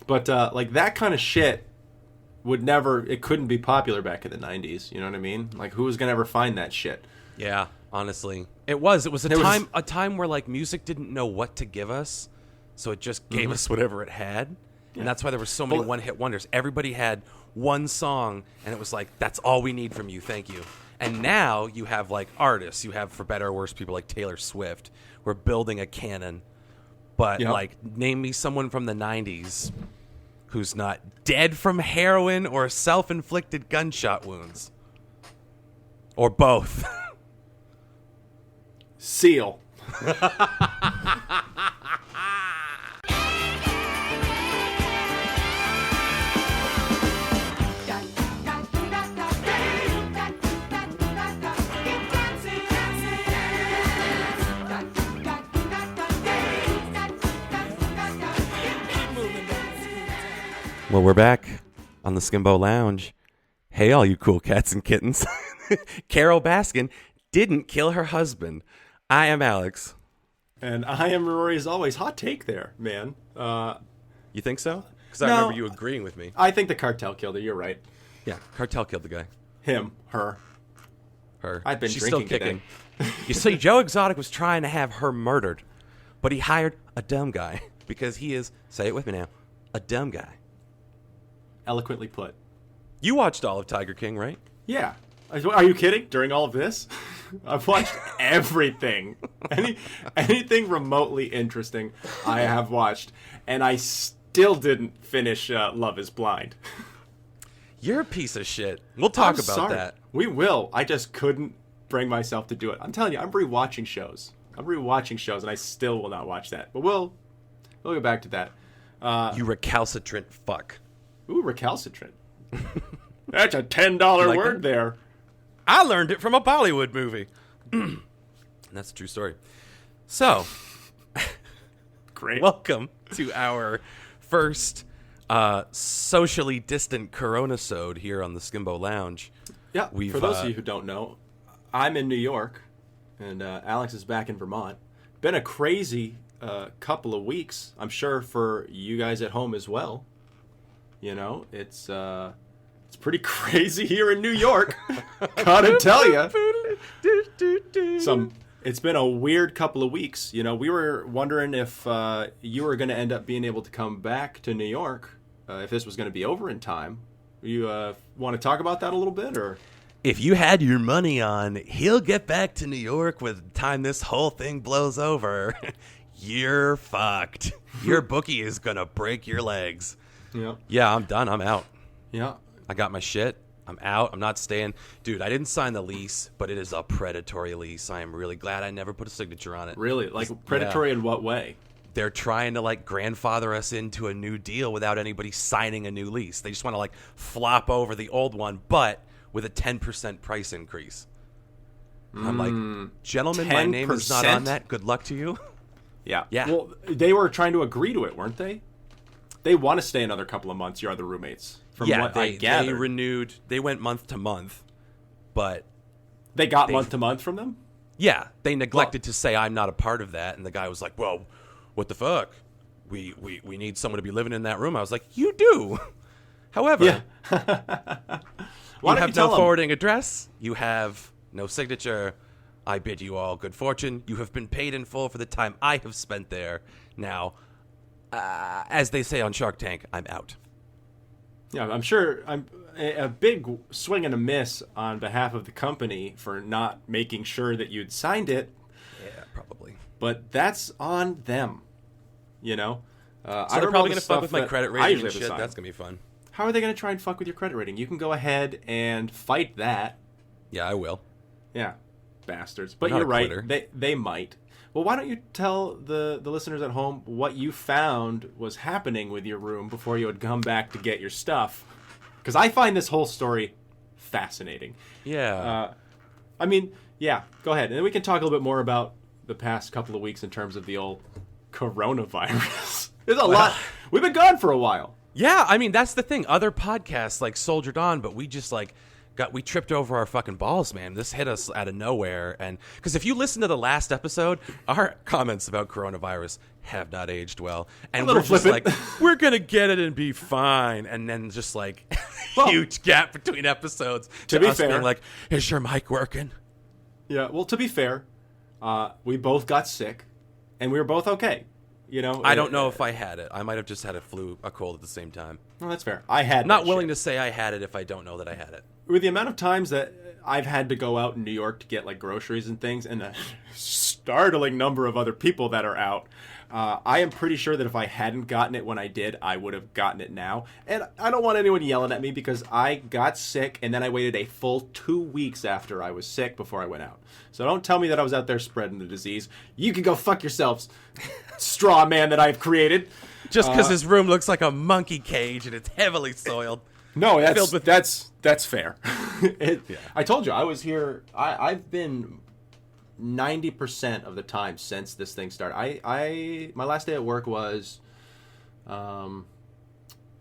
But like that kind of shit it couldn't be popular back in the 90s. You know what I mean? Like who was gonna ever find that shit? Yeah, honestly, it was a time where like music didn't know what to give us, so it just gave us whatever it had, and that's why there were so many one-hit wonders. Everybody had one song, and it was like, that's all we need from you, thank you. And now you have like artists, you have for better or worse people like Taylor Swift. We're building a canon, but like name me someone from the 90s who's not dead from heroin or self-inflicted gunshot wounds, or both. Seal. Well, we're back on the Skimbo Lounge. Hey, all you cool cats and kittens. Carol Baskin didn't kill her husband. I am Alex. And I am Rory, as always. Hot take there, man. You think so? Because I remember you agreeing with me. I think the cartel killed her. You're right. Yeah, cartel killed the guy. Him. Her. I've been She's drinking still kicking. today. You see, Joe Exotic was trying to have her murdered, but he hired a dumb guy because he is, say it with me now, a dumb guy. Eloquently put. You watched all of Tiger King, right? Yeah. Are you kidding? During all of this? I've watched everything. Anything remotely interesting I have watched. And I still didn't finish Love is Blind. You're a piece of shit. We'll talk about that. We will. I just couldn't bring myself to do it. I'm telling you, I'm rewatching shows. And I still will not watch that. But we'll go back to that. You recalcitrant fuck. Ooh, recalcitrant. That's a $10 word there. I learned it from a Bollywood movie. And that's a true story. So, great. Welcome to our first socially distant Corona-sode here on the Skimbo Lounge. Yeah, for those of you who don't know, I'm in New York, and Alex is back in Vermont. Been a crazy couple of weeks, I'm sure, for you guys at home as well. You know, it's pretty crazy here in New York. Gotta tell you. It's been a weird couple of weeks. You know, we were wondering if you were going to end up being able to come back to New York, if this was going to be over in time. You want to talk about that a little bit, or? If you had your money on he'll get back to New York with the time this whole thing blows over, you're fucked. Your bookie is going to break your legs. Yeah. Yeah, I'm done. I'm out. Yeah. I got my shit. I'm out. I'm not staying. Dude, I didn't sign the lease, but it is a predatory lease. I am really glad I never put a signature on it. Really? Like predatory in what way? They're trying to like grandfather us into a new deal without anybody signing a new lease. They just want to like flop over the old one, but with a 10% price increase. I'm like, gentlemen, 10%? My name is not on that. Good luck to you. Yeah. Yeah. Well, they were trying to agree to it, weren't they? They want to stay another couple of months, your other roommates. From what I gathered. They renewed. They went month to month, but they got month to month from them. Yeah, they neglected to say I'm not a part of that, and the guy was like, "Well, what the fuck? We need someone to be living in that room." I was like, "You do." However, you have no forwarding address. You have no signature. I bid you all good fortune. You have been paid in full for the time I have spent there. Now, as they say on Shark Tank, I'm out. Yeah, I'm sure I'm a big swing and a miss on behalf of the company for not making sure that you'd signed it. Yeah, probably. But that's on them, you know? So they're probably going to fuck with my credit rating and shit. That's going to be fun. How are they going to try and fuck with your credit rating? You can go ahead and fight that. Yeah, I will. Yeah, bastards. But you're right. They might. Well, why don't you tell the listeners at home what you found was happening with your room before you had come back to get your stuff? Because I find this whole story fascinating. Yeah. I mean, yeah, go ahead. And then we can talk a little bit more about the past couple of weeks in terms of the old coronavirus. There's a lot. We've been gone for a while. Yeah, I mean, that's the thing. Other podcasts, like, soldiered on, but we just, like, we tripped over our fucking balls, man. This hit us out of nowhere. And because if you listen to the last episode, our comments about coronavirus have not aged well. And we're just like, we're going to get it and be fine. And then just like huge gap between episodes. To be us fair, being like, is your mic working? Yeah, well, to be fair, we both got sick and we were both okay. You know, I don't know if I had it. I might have just had a cold at the same time. Well, that's fair. I had not willing to say I had it if I don't know that I had it. With the amount of times that I've had to go out in New York to get like groceries and things, and a startling number of other people that are out, I am pretty sure that if I hadn't gotten it when I did, I would have gotten it now. And I don't want anyone yelling at me because I got sick and then I waited a full 2 weeks after I was sick before I went out. So don't tell me that I was out there spreading the disease. You can go fuck yourselves, straw man that I've created. Just because his room looks like a monkey cage and it's heavily soiled. No, that's fair. I told you I was here. I've been 90% of the time since this thing started. My last day at work was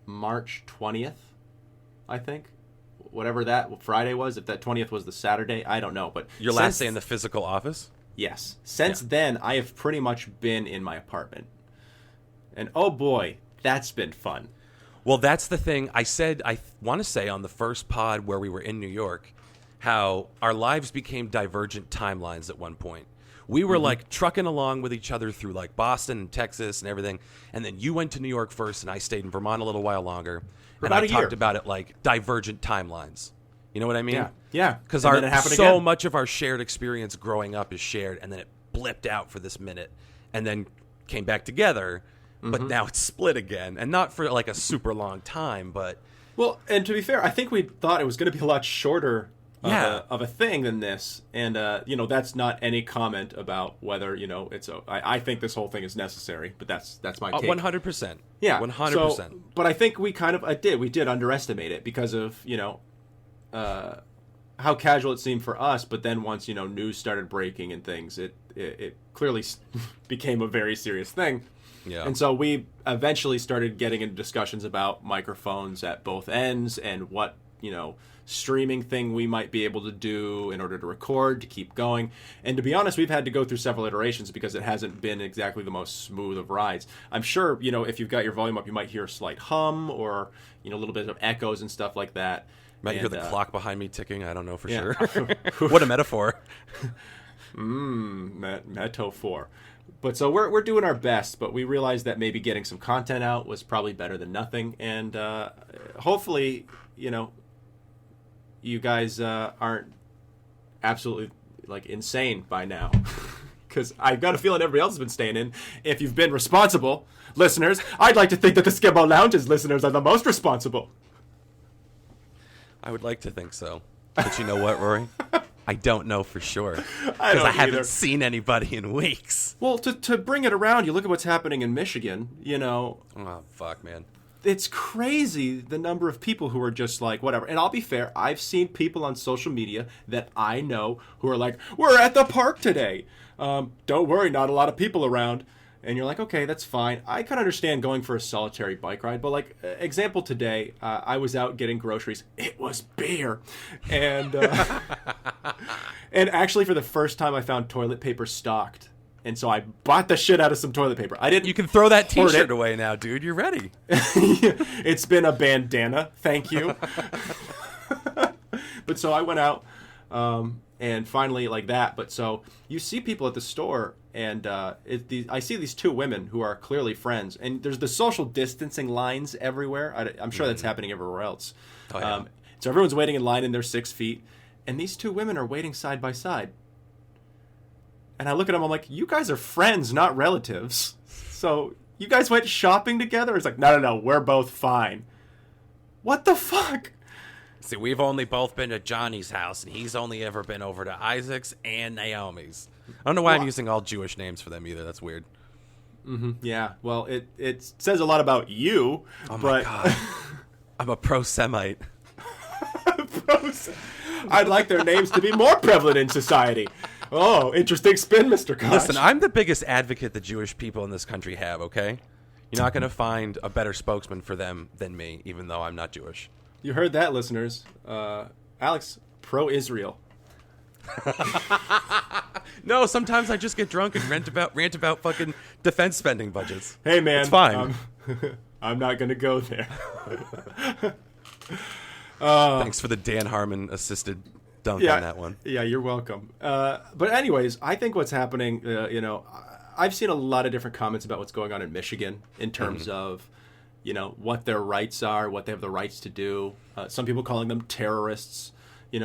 March 20th, I think. Whatever that Friday was, if that 20th was the Saturday, I don't know. But your last day in the physical office? Yes. Since then, I have pretty much been in my apartment. And oh boy, that's been fun. Well, that's the thing. I want to say on the first pod where we were in New York, how our lives became divergent timelines at one point. We were like trucking along with each other through like Boston and Texas and everything. And then you went to New York first and I stayed in Vermont a little while longer. And I talked about it like divergent timelines. You know what I mean? Yeah. Because much of our shared experience growing up is shared, and then it blipped out for this minute and then came back together. But now it's split again, and not for like a super long time, but... Well, and to be fair, I think we thought it was going to be a lot shorter of a thing than this. And, that's not any comment about whether, I think this whole thing is necessary, but that's my take. 100%. Yeah. 100%. So, but I think we kind of we did underestimate it because of, how casual it seemed for us. But then once, news started breaking and things, it clearly became a very serious thing. Yeah. And so we eventually started getting into discussions about microphones at both ends and what, streaming thing we might be able to do in order to record, to keep going. And to be honest, we've had to go through several iterations because it hasn't been exactly the most smooth of rides. I'm sure, if you've got your volume up, you might hear a slight hum or, a little bit of echoes and stuff like that. Might hear the clock behind me ticking. I don't know for sure. What a metaphor. Metaphor. But so we're doing our best, but we realized that maybe getting some content out was probably better than nothing. And hopefully, you guys aren't absolutely like insane by now. Because I've got a feeling everybody else has been staying in. If you've been responsible, listeners, I'd like to think that the Skimbo Lounge's listeners are the most responsible. I would like to think so. But you know what, Rory? I don't know for sure. Because I haven't seen anybody in weeks. Well, to bring it around, you look at what's happening in Michigan, Oh, fuck, man. It's crazy the number of people who are just like, whatever. And I'll be fair, I've seen people on social media that I know who are like, we're at the park today. Don't worry, not a lot of people around. And you're like, okay, that's fine. I can understand going for a solitary bike ride. But like, example today, I was out getting groceries. It was beer. And and actually for the first time I found toilet paper stocked. And so I bought the shit out of some toilet paper. I didn't. You can throw that t-shirt away now, dude. You're ready. It's been a bandana. Thank you. But so I went out and finally like that. But so you see people at the store and I see these two women who are clearly friends. And there's the social distancing lines everywhere. I'm sure that's happening everywhere else. Oh, yeah. So everyone's waiting in line and they're 6 feet. And these two women are waiting side by side. And I look at them, I'm like, you guys are friends, not relatives. So you guys went shopping together? It's like, no, we're both fine. What the fuck? See, we've only both been to Johnny's house, and he's only ever been over to Isaac's and Naomi's. I don't know why I'm using all Jewish names for them either. That's weird. Mm-hmm. Yeah, well, it says a lot about you. Oh, my God. I'm a pro-Semite. I'd like their names to be more prevalent in society. Oh, interesting spin, Mr. Koch. Listen, I'm the biggest advocate the Jewish people in this country have, okay? You're not going to find a better spokesman for them than me, even though I'm not Jewish. You heard that, listeners. Alex, pro-Israel. No, sometimes I just get drunk and rant about fucking defense spending budgets. Hey, man. It's fine. I'm not going to go there. Thanks for the Dan Harmon assisted dunk on that one. Yeah, you're welcome. But anyways, I think what's happening, I've seen a lot of different comments about what's going on in Michigan in terms of, what their rights are, what they have the rights to do. Some people calling them terrorists,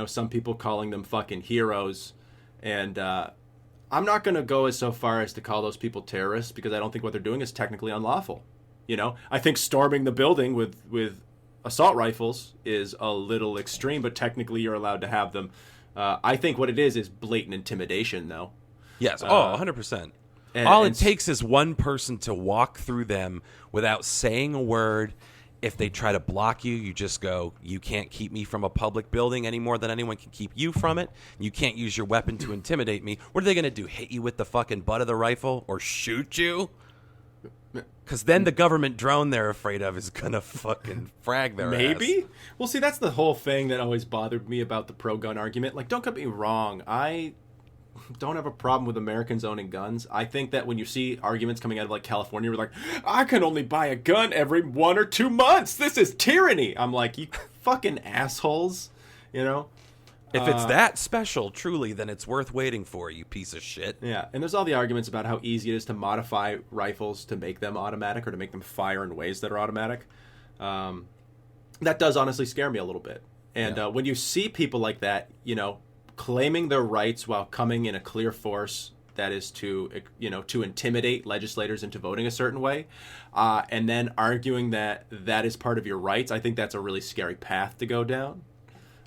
some people calling them fucking heroes. And I'm not going to go so far as to call those people terrorists because I don't think what they're doing is technically unlawful. I think storming the building with assault rifles is a little extreme, but technically you're allowed to have them. I think what it is blatant intimidation, though. Yes. 100%. All it takes is one person to walk through them without saying a word. If they try to block you, you just go, you can't keep me from a public building any more than anyone can keep you from it. You can't use your weapon to intimidate me. What are they going to do, hit you with the fucking butt of the rifle or shoot you? Because then the government drone they're afraid of is going to fucking frag their Maybe? ass. Well, see, that's the whole thing that always bothered me about the pro-gun argument. Like, don't get me wrong. I don't have a problem with Americans owning guns. I think that when you see arguments coming out of, like, California, we're like, I can only buy a gun every 1 or 2 months. This is tyranny. I'm like, you fucking assholes, If it's that special, truly, then it's worth waiting for, you piece of shit. Yeah, and there's all the arguments about how easy it is to modify rifles to make them automatic or to make them fire in ways that are automatic. That does honestly scare me a little bit. And when you see people like that, claiming their rights while coming in a clear force that is to intimidate legislators into voting a certain way, and then arguing that that is part of your rights, I think that's a really scary path to go down.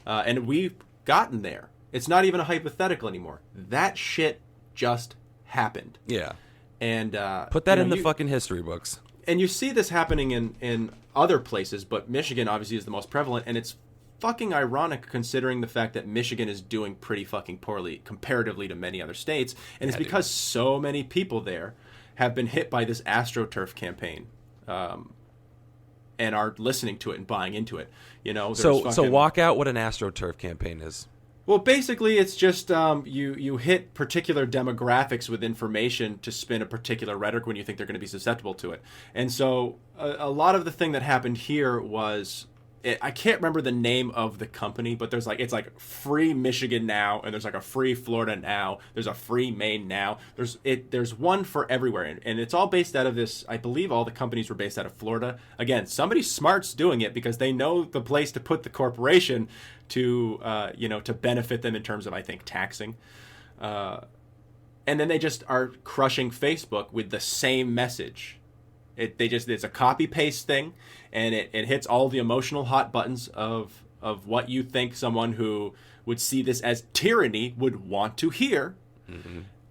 And we've gotten there. It's not even a hypothetical anymore. That shit just happened. Yeah. And put that in the fucking history books. And you see this happening in other places, but Michigan obviously is the most prevalent, and it's fucking ironic considering the fact that Michigan is doing pretty fucking poorly comparatively to many other states, and it's because so many people there have been hit by this AstroTurf campaign. And are listening to it and buying into it, So walk out what an AstroTurf campaign is. Well, basically, it's just you hit particular demographics with information to spin a particular rhetoric when you think they're going to be susceptible to it. And so a lot of the thing that happened here was, I can't remember the name of the company, but it's like free Michigan now, and there's like a free Florida now, there's a free Maine now, there's one for everywhere, and it's all based out of this. I believe all the companies were based out of Florida. Again, somebody smart's doing it because they know the place to put the corporation to to benefit them in terms of, I think, taxing, and then they just are crushing Facebook with the same message. It's a copy paste thing, and it hits all the emotional hot buttons of what you think someone who would see this as tyranny would want to hear,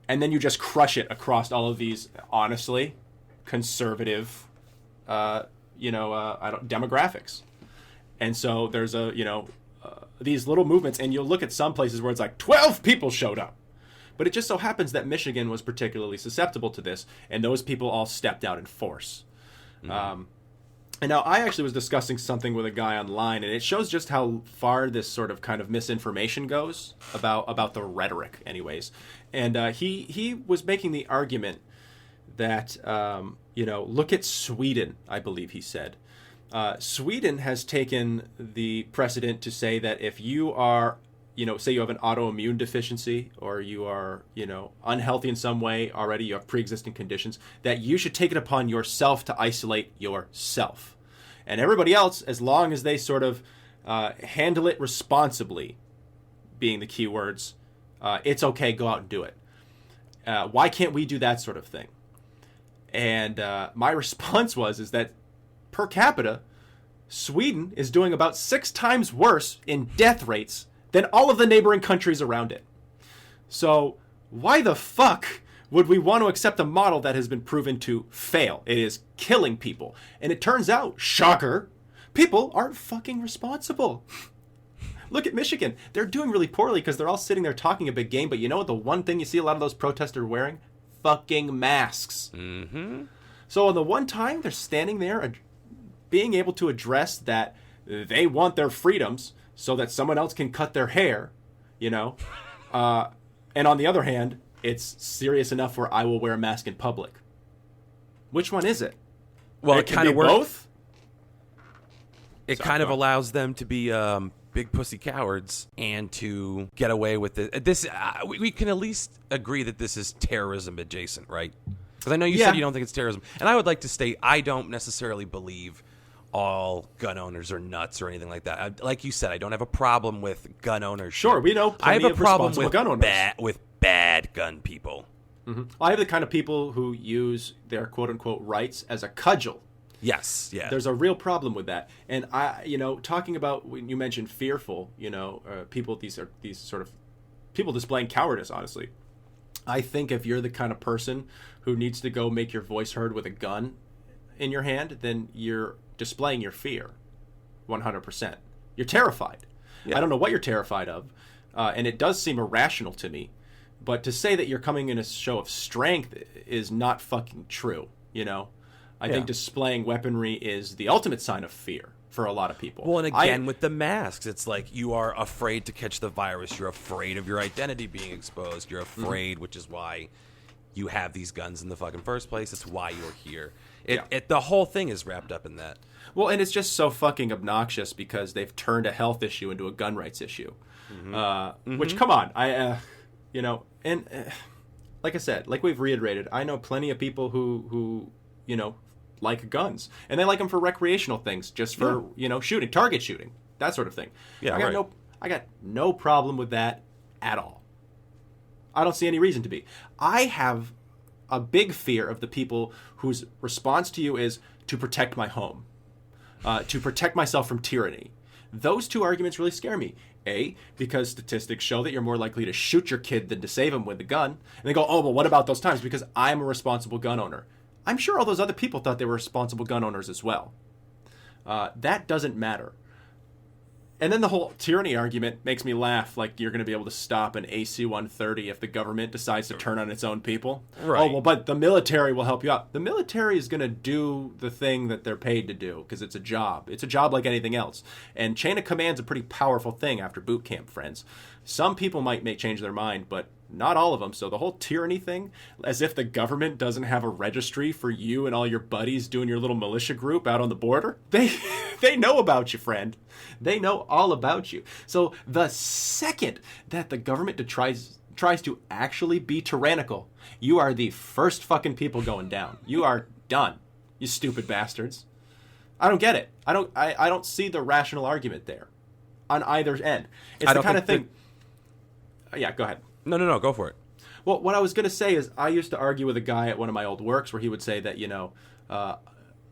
and then you just crush it across all of these honestly conservative, demographics, and so there's these little movements, and you'll look at some places where it's like 12 people showed up. But it just so happens that Michigan was particularly susceptible to this, and those people all stepped out in force. And now I actually was discussing something with a guy online, and it shows just how far this sort of kind of misinformation goes about the rhetoric anyways. And he was making the argument that, look at Sweden, I believe he said. Sweden has taken the precedent to say that if you are, say you have an autoimmune deficiency, or you are, unhealthy in some way already, you have pre-existing conditions, that you should take it upon yourself to isolate yourself. And everybody else, as long as they sort of handle it responsibly, being the key words, it's okay, go out and do it. Why can't we do that sort of thing? And my response is that per capita, Sweden is doing about 6 times worse in death rates than all of the neighboring countries around it. So why the fuck would we want to accept a model that has been proven to fail? It is killing people. And it turns out, shocker, people aren't fucking responsible. Look at Michigan. They're doing really poorly because they're all sitting there talking a big game, but you know what the one thing you see a lot of those protesters wearing? Fucking masks. Mm-hmm. So on the one time they're standing there being able to address that they want their freedoms, so that someone else can cut their hair, you know. And on the other hand, it's serious enough where I will wear a mask in public. Which one is it? Well, it kind of works. Both. It kind of allows them to be big pussy cowards and to get away with it. We can at least agree that this is terrorism adjacent, right? Because I know you said you don't think it's terrorism. And I would like to state, I don't necessarily believe all gun owners are nuts or anything like that. Like you said, I don't have a problem with gun ownership. Sure, we know plenty I have a of problem responsible with gun owners. with bad gun people. Mm-hmm. I have the kind of people who use their quote-unquote rights as a cudgel. Yes, yeah. There's a real problem with that. And talking about when you mentioned fearful, people, these sort of people displaying cowardice, honestly. I think if you're the kind of person who needs to go make your voice heard with a gun in your hand, then you're displaying your fear 100%. You're terrified. Yeah. I don't know what you're terrified of, and it does seem irrational to me. But to say that you're coming in a show of strength is not fucking true, I think displaying weaponry is the ultimate sign of fear for a lot of people. Well, and again, with the masks, it's like you are afraid to catch the virus. You're afraid of your identity being exposed. You're afraid, which is why you have these guns in the fucking first place. It's why you're here. The whole thing is wrapped up in that. Well, and it's just so fucking obnoxious because they've turned a health issue into a gun rights issue. Mm-hmm. Which, come on, like I said, like we've reiterated, I know plenty of people who like guns, and they like them for recreational things, just for shooting, target shooting, that sort of thing. I got no problem with that at all. I don't see any reason to be. I have a big fear of the people whose response to you is to protect my home, to protect myself from tyranny. Those two arguments really scare me. A, because statistics show that you're more likely to shoot your kid than to save him with a gun. And they go, oh, well, what about those times? Because I'm a responsible gun owner. I'm sure all those other people thought they were responsible gun owners as well. That doesn't matter. And then the whole tyranny argument makes me laugh, like you're going to be able to stop an AC-130 if the government decides to turn on its own people. Right. Oh, well, but the military will help you out. The military is going to do the thing that they're paid to do because it's a job. It's a job like anything else. And chain of command's a pretty powerful thing after boot camp, friends. Some people might change their mind, but not all of them. So the whole tyranny thing, as if the government doesn't have a registry for you and all your buddies doing your little militia group out on the border. They know about you, friend. They know all about you. So the second that the government tries to actually be tyrannical, you are the first fucking people going down. You are done, you stupid bastards. I don't get it. I don't see the rational argument there on either end. It's the kind of thing. Yeah, go ahead. No, go for it. Well, what I was going to say is I used to argue with a guy at one of my old works where he would say that,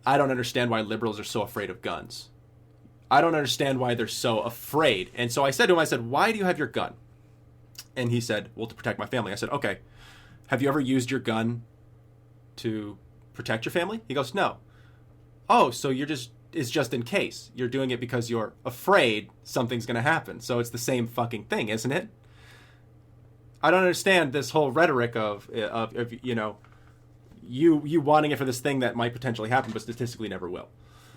I don't understand why liberals are so afraid of guns. I don't understand why they're so afraid. And so I said to him, why do you have your gun? And he said, well, to protect my family. I said, okay, have you ever used your gun to protect your family? He goes, no. Oh, so it's just in case. You're doing it because you're afraid something's going to happen. So it's the same fucking thing, isn't it? I don't understand this whole rhetoric of you wanting it for this thing that might potentially happen, but statistically never will.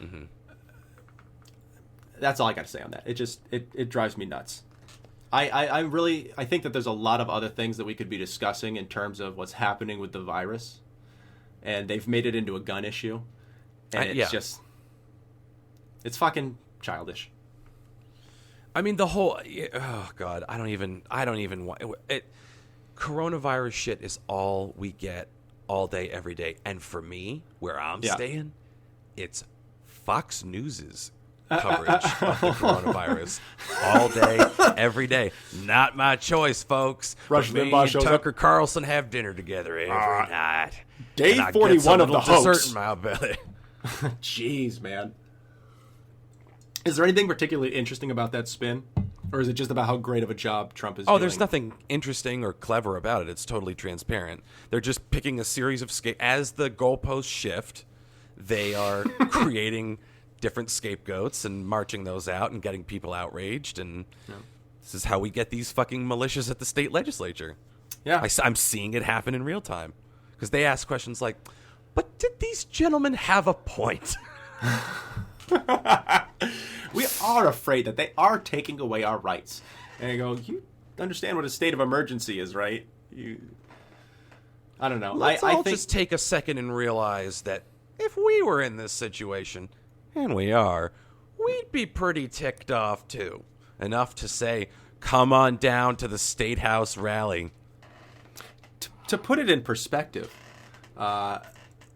Mm-hmm. That's all I got to say on that. It drives me nuts. I think that there's a lot of other things that we could be discussing in terms of what's happening with the virus, and they've made it into a gun issue, and it's fucking childish. I mean, the whole, oh God, I don't even want it. Coronavirus shit is all we get all day, every day. And for me, where I'm staying, it's Fox News's coverage of the coronavirus all day, every day. Not my choice, folks. Rush me and Tucker Carlson have dinner together every night. Day 41 of the hoax. Dessert in my belly. Jeez, man. Is there anything particularly interesting about that spin? Or is it just about how great of a job Trump is doing? Oh, there's nothing interesting or clever about it. It's totally transparent. They're just picking a series of as the goalposts shift, they are creating different scapegoats and marching those out and getting people outraged. And this is how we get these fucking militias at the state legislature. Yeah. I'm seeing it happen in real time. Because they ask questions like, but did these gentlemen have a point? are afraid that they are taking away our rights. And I go, you understand what a state of emergency is, right? I don't know. Let's all just take a second and realize that if we were in this situation, and we are, we'd be pretty ticked off too. Enough to say, come on down to the State House rally. To put it in perspective, I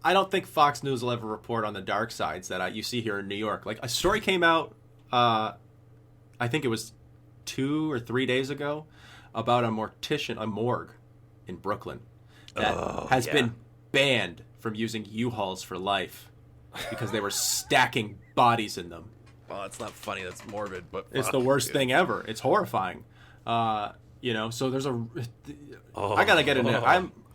don't think Fox News will ever report on the dark sides that you see here in New York. Like, a story came out, I think it was 2 or 3 days ago, about a morgue in Brooklyn that has been banned from using U-Hauls for life because they were stacking bodies in them. Well, it's not funny. That's morbid, but it's the worst thing ever. It's horrifying. So there's I gotta get in there.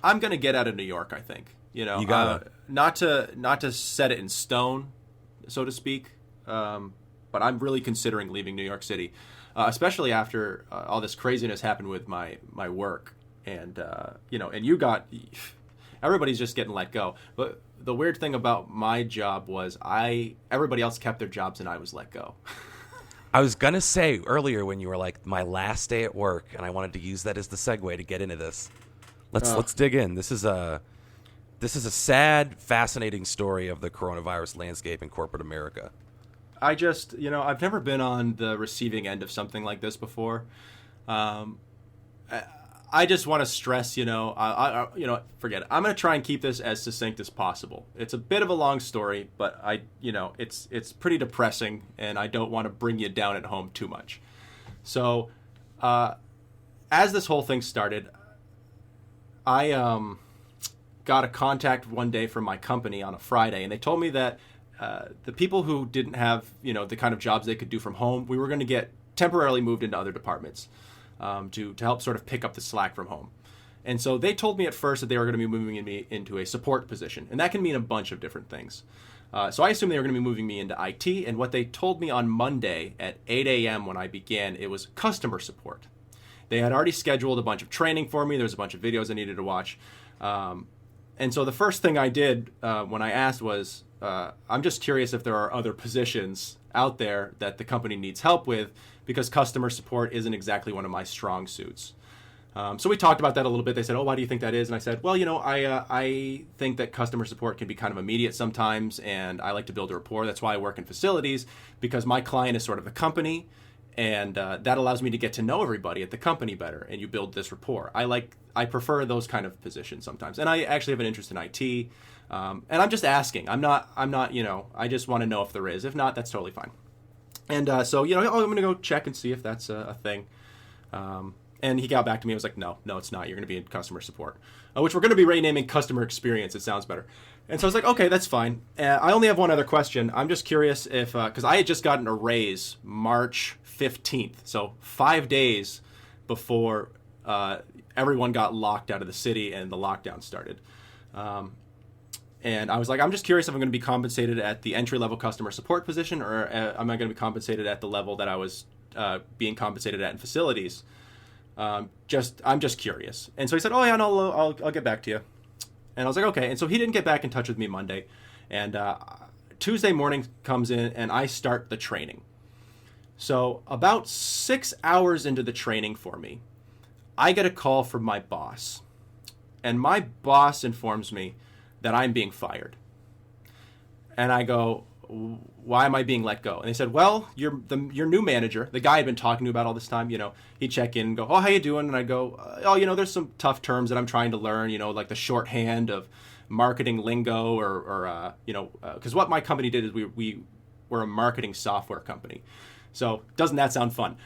I'm gonna get out of New York. I think. You gotta not to set it in stone, so to speak. But I'm really considering leaving New York City, especially after all this craziness happened with my work, and everybody's just getting let go. But the weird thing about my job was everybody else kept their jobs and I was let go. I was gonna say earlier when you were like my last day at work, and I wanted to use that as the segue to get into this. Let's dig in. This is a sad, fascinating story of the coronavirus landscape in corporate America. I've never been on the receiving end of something like this before. I just want to stress, forget it. I'm going to try and keep this as succinct as possible. It's a bit of a long story, but it's pretty depressing, and I don't want to bring you down at home too much. So, as this whole thing started, I got a contact one day from my company on a Friday, and they told me that the people who didn't have, the kind of jobs they could do from home, we were going to get temporarily moved into other departments. To help sort of pick up the slack from home. And so they told me at first that they were going to be moving me into a support position. And that can mean a bunch of different things. So I assumed they were going to be moving me into IT. And what they told me on Monday at 8 a.m. when I began, it was customer support. They had already scheduled a bunch of training for me. There was a bunch of videos I needed to watch. And so the first thing I did when I asked was, I'm just curious if there are other positions out there that the company needs help with, because customer support isn't exactly one of my strong suits. So we talked about that a little bit. They said, why do you think that is? And I said, well, I think that customer support can be kind of immediate sometimes, and I like to build a rapport. That's why I work in facilities, because my client is sort of the company, and that allows me to get to know everybody at the company better, and you build this rapport. I prefer those kind of positions sometimes. And I actually have an interest in IT, and I'm just asking. I'm not, I just want to know if there is. If not, that's totally fine. And so, I'm going to go check and see if that's a thing. And he got back to me. I was like, no, it's not. You're going to be in customer support, which we're going to be renaming customer experience. It sounds better. And so I was like, okay, that's fine. I only have one other question. I'm just curious if, because I had just gotten a raise March 15th. So 5 days before everyone got locked out of the city and the lockdown started. And I was like, I'm just curious if I'm going to be compensated at the entry-level customer support position, or am I going to be compensated at the level that I was being compensated at in facilities? I'm just curious. And so he said, oh, yeah, no, I'll get back to you. And I was like, okay. And so he didn't get back in touch with me Monday. And Tuesday morning comes in, and I start the training. So about 6 hours into the training for me, I get a call from my boss. And my boss informs me that I'm being fired. And I go, why am I being let go? And they said, well, your new manager, the guy I'd been talking to about all this time, he'd check in and go, oh, how you doing? And I'd go, oh, there's some tough terms that I'm trying to learn, like the shorthand of marketing lingo or because what my company did is we were a marketing software company. So doesn't that sound fun?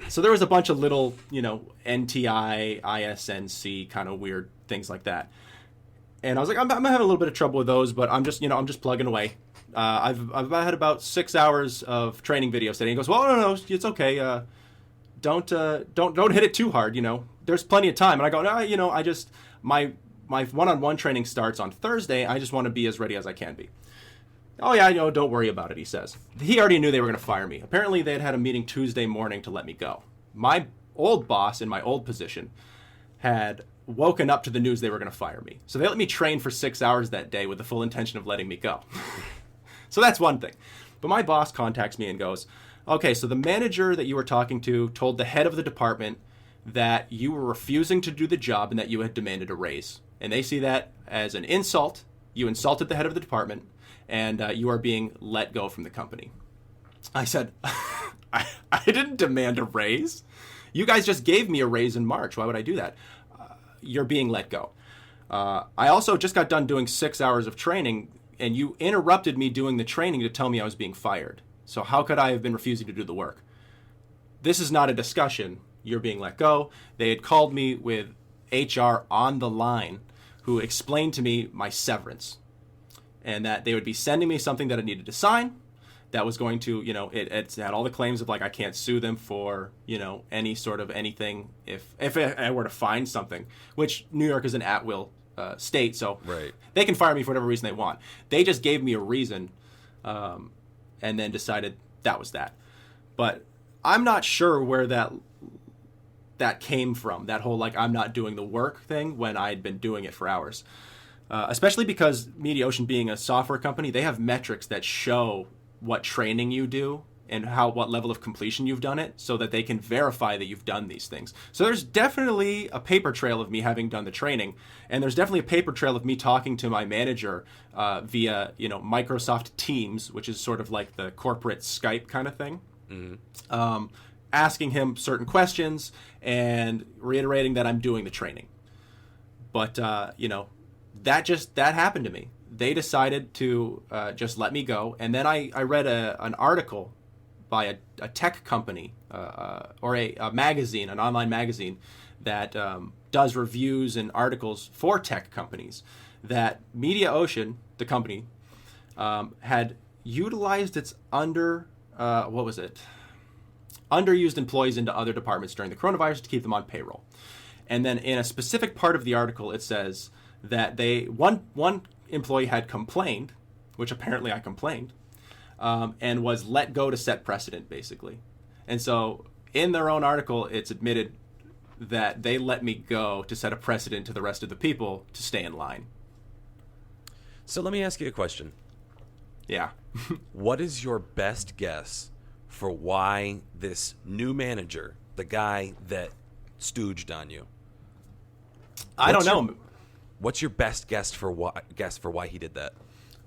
So there was a bunch of little, NTI, ISNC kind of weird things like that. And I was like, I'm having a little bit of trouble with those, but I'm just plugging away. I've had about 6 hours of training videos today. He goes, well, no, it's okay. Don't hit it too hard. There's plenty of time. And I go, no, I just my one-on-one training starts on Thursday. I just want to be as ready as I can be. Oh yeah, don't worry about it. He says he already knew they were going to fire me. Apparently, they had a meeting Tuesday morning to let me go. My old boss in my old position had woken up to the news they were going to fire me. So they let me train for 6 hours that day with the full intention of letting me go. So that's one thing. But my boss contacts me and goes, okay, so the manager that you were talking to told the head of the department that you were refusing to do the job and that you had demanded a raise. And they see that as an insult. You insulted the head of the department, and you are being let go from the company. I said, I didn't demand a raise. You guys just gave me a raise in March. Why would I do that? You're being let go. I also just got done doing 6 hours of training, and you interrupted me doing the training to tell me I was being fired. So how could I have been refusing to do the work? This is not a discussion. You're being let go. They had called me with HR on the line, who explained to me my severance, and that they would be sending me something that I needed to sign that was going to, it had all the claims of, like, I can't sue them for, any sort of anything if I were to find something, which New York is an at-will state, so right. They can fire me for whatever reason they want. They just gave me a reason and then decided that was that. But I'm not sure where that came from, that whole, like, I'm not doing the work thing when I'd been doing it for hours. Especially because Mediaocean being a software company, they have metrics that show what training you do and what level of completion you've done it, so that they can verify that you've done these things. So there's definitely a paper trail of me having done the training, and there's definitely a paper trail of me talking to my manager via Microsoft Teams, which is sort of like the corporate Skype kind of thing. Mm-hmm. Asking him certain questions and reiterating that I'm doing the training. But that happened to me. They decided to just let me go, and then I read an article by a tech company or a magazine, an online magazine that does reviews and articles for tech companies, that Mediaocean, the company, had utilized its underused employees into other departments during the coronavirus to keep them on payroll. And then in a specific part of the article, it says that one employee had complained, which apparently I complained, and was let go to set precedent, basically. And so in their own article, it's admitted that they let me go to set a precedent to the rest of the people to stay in line. So let me ask you a question. Yeah. What is your best guess for why this new manager, the guy that stooged on you, I don't know. What's your best guess for why he did that?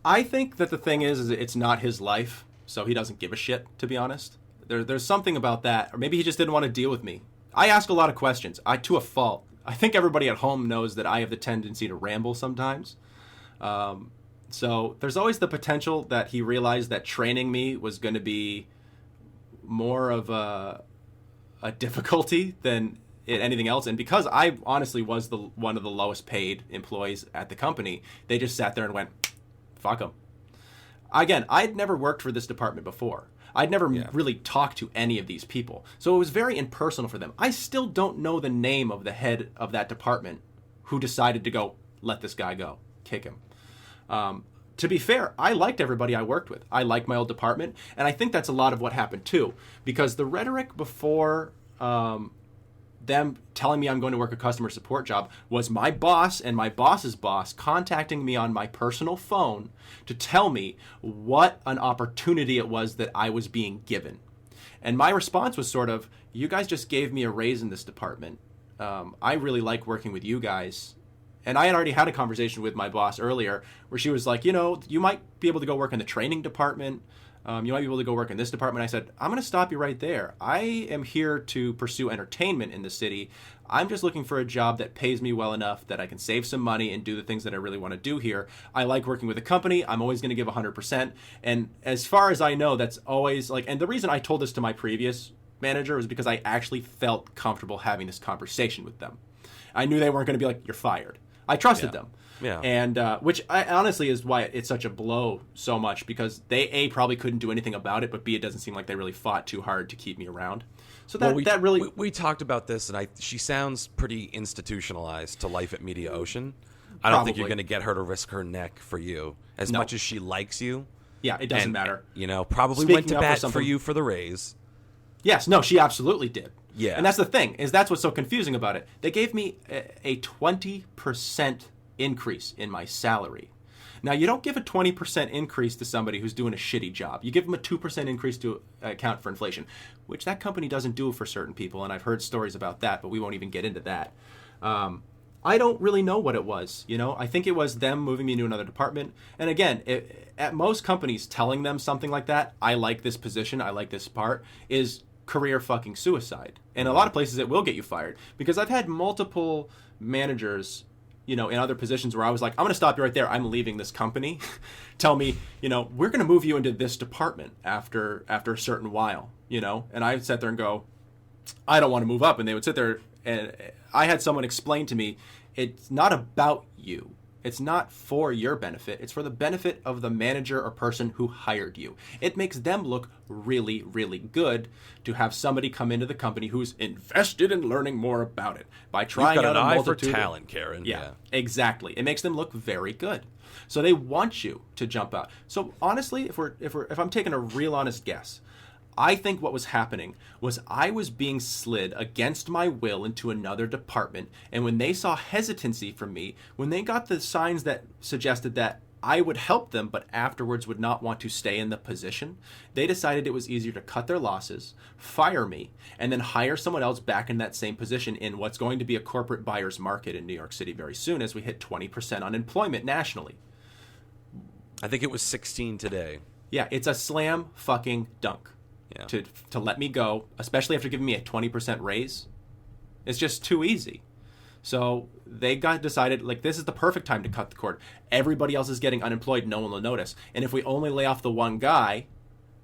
I think that the thing is it's not his life, so he doesn't give a shit, to be honest. There's something about that, or maybe he just didn't want to deal with me. I ask a lot of questions, to a fault. I think everybody at home knows that I have the tendency to ramble sometimes. So there's always the potential that he realized that training me was going to be more of a difficulty than anything else. And because I honestly was one of the lowest paid employees at the company, they just sat there and went, fuck them. Again, I'd never worked for this department before. I'd never really talked to any of these people. So it was very impersonal for them. I still don't know the name of the head of that department who decided to go, let this guy go, kick him. To be fair, I liked everybody I worked with. I liked my old department, and I think that's a lot of what happened too, because the rhetoric before them telling me I'm going to work a customer support job was my boss and my boss's boss contacting me on my personal phone to tell me what an opportunity it was that I was being given. And my response was sort of, you guys just gave me a raise in this department. I really like working with you guys. And I had already had a conversation with my boss earlier where she was like, you might be able to go work in the training department. You might be able to go work in this department. I said, I'm going to stop you right there. I am here to pursue entertainment in the city. I'm just looking for a job that pays me well enough that I can save some money and do the things that I really want to do here. I like working with a company. I'm always going to give 100%. And as far as I know, that's always like, and the reason I told this to my previous manager was because I actually felt comfortable having this conversation with them. I knew they weren't going to be like, you're fired. I trusted them. Yeah. And which honestly is why it's such a blow so much, because they A, probably couldn't do anything about it, but B, it doesn't seem like they really fought too hard to keep me around. So we talked about this, and she sounds pretty institutionalized to life at Mediaocean. I don't think you're going to get her to risk her neck for you as much as she likes you. Yeah, it doesn't matter. Probably went to bat for you for the raise. Yes, no, she absolutely did. Yeah. And that's the thing, is that's what's so confusing about it. They gave me a 20% increase in my salary. Now, you don't give a 20% increase to somebody who's doing a shitty job. You give them a 2% increase to account for inflation, which that company doesn't do for certain people, and I've heard stories about that, but we won't even get into that. I don't really know what it was, you know? I think it was them moving me into another department. And again, at most companies, telling them something like that, I like this position, I like this part, is career fucking suicide. And a lot of places it will get you fired. Because I've had multiple managers, you know, in other positions where I was like, I'm going to stop you right there. I'm leaving this company. Tell me, you know, we're going to move you into this department after a certain while, you know? And I'd sit there and go, I don't want to move up. And they would sit there, and I had someone explain to me, it's not about you. It's not for your benefit. It's for the benefit of the manager or person who hired you. It makes them look really, really good to have somebody come into the company who's invested in learning more about it by trying out a multitude. You've got an eye for talent, Karen. Yeah, exactly. It makes them look very good. So they want you to jump out. So honestly, if I'm taking a real honest guess, I think what was happening was I was being slid against my will into another department, and when they saw hesitancy from me, when they got the signs that suggested that I would help them but afterwards would not want to stay in the position, they decided it was easier to cut their losses, fire me, and then hire someone else back in that same position in what's going to be a corporate buyer's market in New York City very soon as we hit 20% unemployment nationally. I think it was 16 today. Yeah, it's a slam fucking dunk. Yeah. To let me go, especially after giving me a 20% raise. It's just too easy. So they decided, like, this is the perfect time to cut the cord. Everybody else is getting unemployed. No one will notice. And if we only lay off the one guy,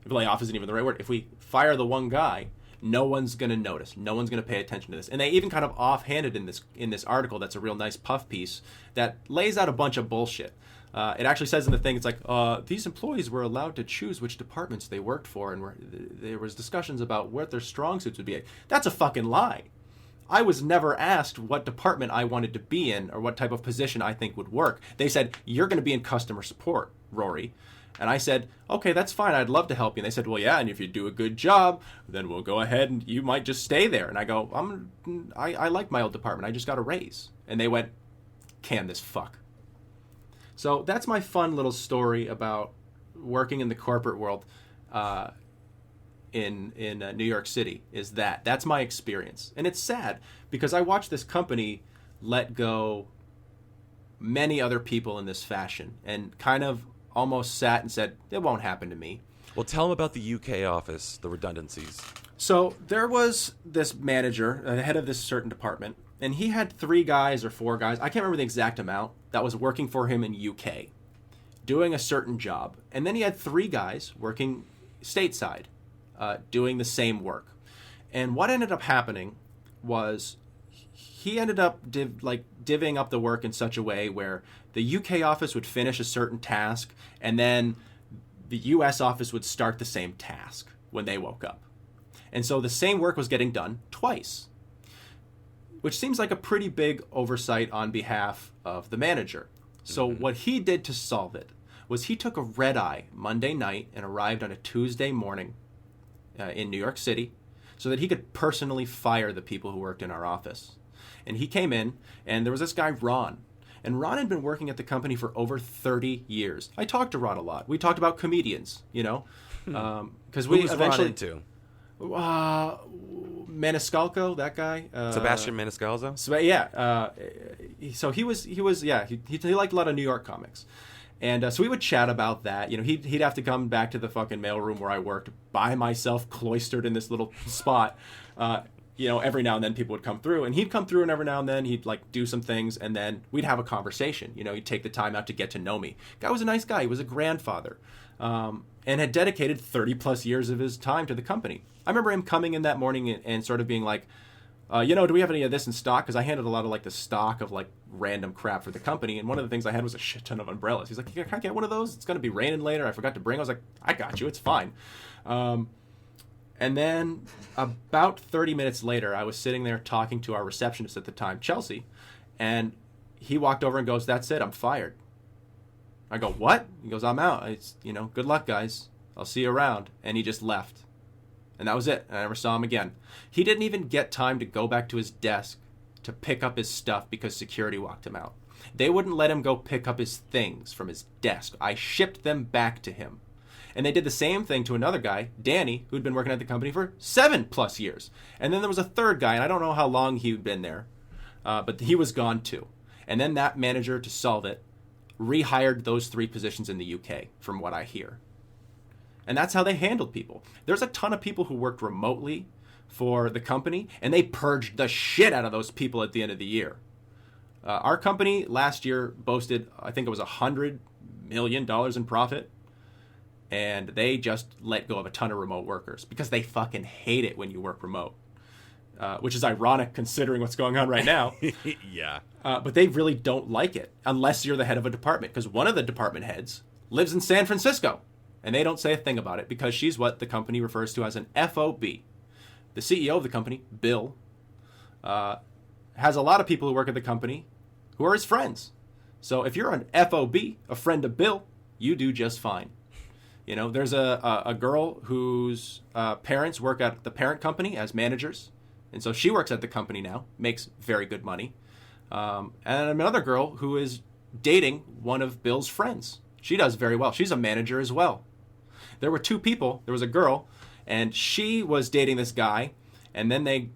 lay off isn't even the right word. If we fire the one guy, no one's going to notice. No one's going to pay attention to this. And they even kind of offhanded in this article that's a real nice puff piece that lays out a bunch of bullshit. It actually says in the thing, it's like, these employees were allowed to choose which departments they worked for, and there was discussions about what their strong suits would be. That's a fucking lie. I was never asked what department I wanted to be in or what type of position I think would work. They said, you're going to be in customer support, Rory. And I said, okay, that's fine. I'd love to help you. And they said, well, yeah, and if you do a good job, then we'll go ahead and you might just stay there. And I go, I like my old department. I just got a raise. And they went, can this fuck. So that's my fun little story about working in the corporate world in New York City. That's my experience. And it's sad because I watched this company let go many other people in this fashion and kind of almost sat and said, it won't happen to me. Well, tell them about the UK office, the redundancies. So there was this manager, the head of this certain department, and he had 3 guys or 4 guys, I can't remember the exact amount, that was working for him in UK, doing a certain job. And then he had 3 guys working stateside, doing the same work. And what ended up happening was he ended up divvying up the work in such a way where the UK office would finish a certain task, and then the US office would start the same task when they woke up. And so the same work was getting done twice, which seems like a pretty big oversight on behalf of the manager. So what he did to solve it was he took a red eye Monday night and arrived on a Tuesday morning in New York City so that he could personally fire the people who worked in our office. And he came in, and there was this guy, Ron. And Ron had been working at the company for over 30 years. I talked to Ron a lot. We talked about comedians, you know, because we eventually... Ron into? Maniscalco, that guy. Sebastian Maniscalco? So, yeah. So he liked a lot of New York comics. And so we would chat about that. You know, he'd have to come back to the fucking mailroom where I worked by myself, cloistered in this little spot. You know, every now and then people would come through, and he'd come through, and every now and then he'd like do some things, and then we'd have a conversation. You know, he'd take the time out to get to know me. Guy was a nice guy. He was a grandfather, and had dedicated 30 plus years of his time to the company. I remember him coming in that morning and sort of being like, you know, do we have any of this in stock? Because I handled a lot of like the stock of like random crap for the company, and one of the things I had was a shit ton of umbrellas. He's like, can I get one of those? It's going to be raining later. I forgot to bring. I was like, I got you. It's fine. And then about 30 minutes later, I was sitting there talking to our receptionist at the time, Chelsea, and he walked over and goes, that's it, I'm fired. I go, what? He goes, I'm out. You know, good luck, guys. I'll see you around. And he just left. And that was it. And I never saw him again. He didn't even get time to go back to his desk to pick up his stuff because security walked him out. They wouldn't let him go pick up his things from his desk. I shipped them back to him. And they did the same thing to another guy, Danny, who'd been working at the company for 7+ years. And then there was a third guy, and I don't know how long he'd been there, but he was gone too. And then that manager, to solve it, rehired those 3 positions in the UK, from what I hear. And that's how they handled people. There's a ton of people who worked remotely for the company, and they purged the shit out of those people at the end of the year. Our company last year boasted, I think it was $100 million in profit. And they just let go of a ton of remote workers because they fucking hate it when you work remote, which is ironic considering what's going on right now. Yeah. But they really don't like it unless you're the head of a department, because one of the department heads lives in San Francisco, and they don't say a thing about it because she's what the company refers to as an FOB. The CEO of the company, Bill, has a lot of people who work at the company who are his friends. So if you're an FOB, a friend of Bill, you do just fine. You know, there's a girl whose parents work at the parent company as managers. And so she works at the company now, makes very good money. And another girl who is dating one of Bill's friends. She does very well. She's a manager as well. There were 2 people. There was a girl, and she was dating this guy. And then they've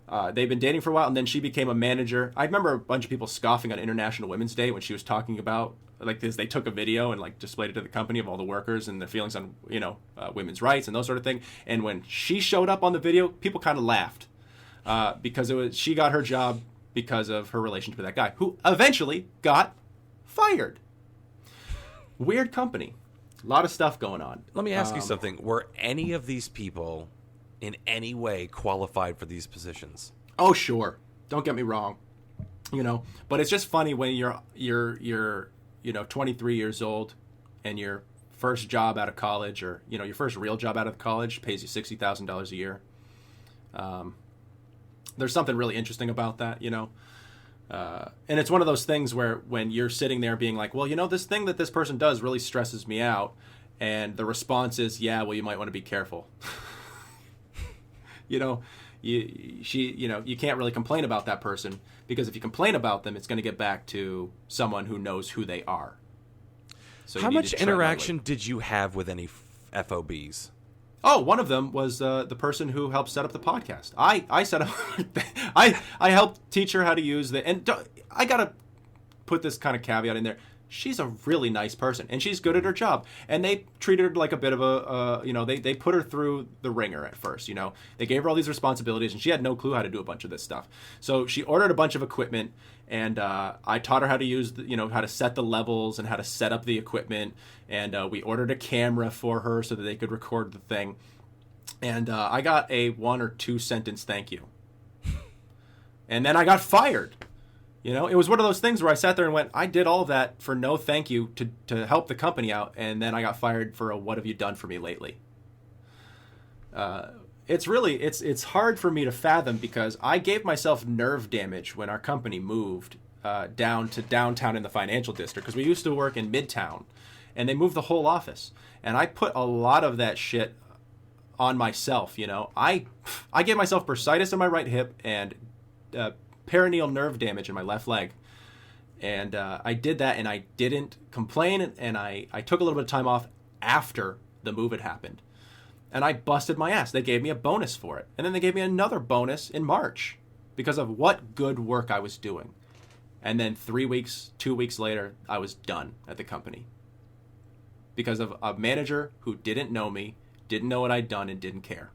been dating for a while, and then she became a manager. I remember a bunch of people scoffing on International Women's Day when she was talking about, like, this. They took a video and, like, displayed it to the company of all the workers and their feelings on, women's rights and those sort of thing. And when she showed up on the video, people kind of laughed because she got her job because of her relationship with that guy, who eventually got fired. Weird company. A lot of stuff going on. Let me ask you something. Were any of these people in any way qualified for these positions? Oh, sure. Don't get me wrong. But it's just funny when you're 23 years old and your first job out of college, or, your first real job out of college pays you $60,000 a year. There's something really interesting about that, and it's one of those things where when you're sitting there being like, well, this thing that this person does really stresses me out. And the response is, yeah, well, you might want to be careful. You can't really complain about that person, because if you complain about them, it's going to get back to someone who knows who they are. So how much interaction did you have with any FOBs? Oh, one of them was the person who helped set up the podcast. I set up, I helped teach her how to use I gotta put this kind of caveat in there. She's a really nice person, and she's good at her job. And they treated her like a bit of they put her through the ringer at first. They gave her all these responsibilities, and she had no clue how to do a bunch of this stuff. So she ordered a bunch of equipment, and I taught her how to use, how to set the levels and how to set up the equipment. And we ordered a camera for her so that they could record the thing. And I got a 1 or 2 sentence thank you. And then I got fired. It was one of those things where I sat there and went, I did all of that for no thank you to help the company out, and then I got fired for a what have you done for me lately? It's hard for me to fathom, because I gave myself nerve damage when our company moved down to downtown in the financial district, because we used to work in Midtown, and they moved the whole office. And I put a lot of that shit on myself, I gave myself bursitis in my right hip and perineal nerve damage in my left leg, and I did that, and I didn't complain, and I took a little bit of time off after the move had happened, and I busted my ass. They gave me a bonus for it, and then they gave me another bonus in March because of what good work I was doing. And then 2 weeks later, I was done at the company because of a manager who didn't know me, didn't know what I'd done, and didn't care.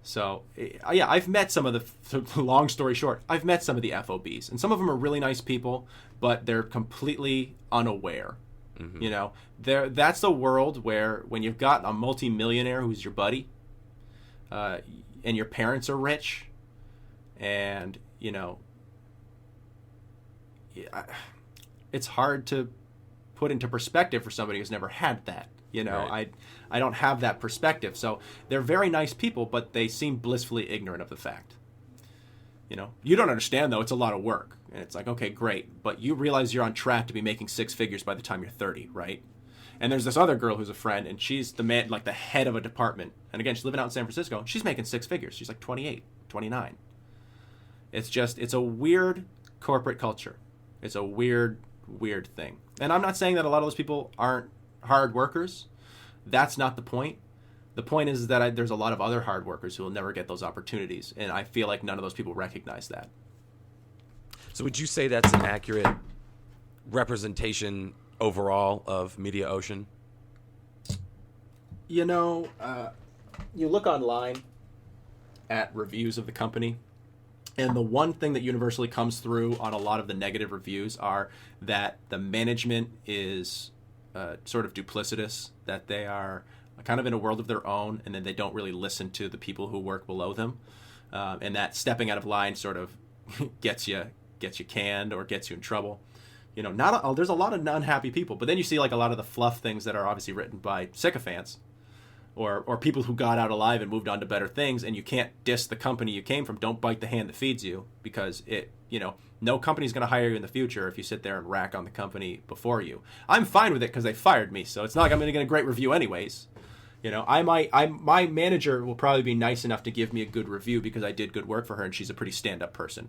So, yeah, I've met some of the, long story short, I've met some of the FOBs. And some of them are really nice people, but they're completely unaware. Mm-hmm. That's the world where when you've got a multimillionaire who's your buddy, and your parents are rich, and, it's hard to put into perspective for somebody who's never had that. Right. I don't have that perspective. So they're very nice people, but they seem blissfully ignorant of the fact. You don't understand, though. It's a lot of work. And it's like, okay, great. But you realize you're on track to be making 6 figures by the time you're 30, right? And there's this other girl who's a friend, and she's the head of a department. And again, she's living out in San Francisco. She's making 6 figures. She's like 28, 29. It's a weird corporate culture. It's a weird thing. And I'm not saying that a lot of those people aren't hard workers. That's not the point. The point is that there's a lot of other hard workers who will never get those opportunities, and I feel like none of those people recognize that. So would you say that's an accurate representation overall of Mediaocean? You know, you look online at reviews of the company, and the one thing that universally comes through on a lot of the negative reviews are that the management is sort of duplicitous, that they are kind of in a world of their own, and then they don't really listen to the people who work below them, and that stepping out of line sort of gets you canned or gets you in trouble. You know, there's a lot of unhappy people, but then you see like a lot of the fluff things that are obviously written by sycophants or people who got out alive and moved on to better things, and you can't diss the company you came from. Don't bite the hand that feeds you, because no company's going to hire you in the future if you sit there and rack on the company before you. I'm fine with it because they fired me, so it's not like I'm going to get a great review anyways. You know, my manager will probably be nice enough to give me a good review because I did good work for her, and she's a pretty stand-up person.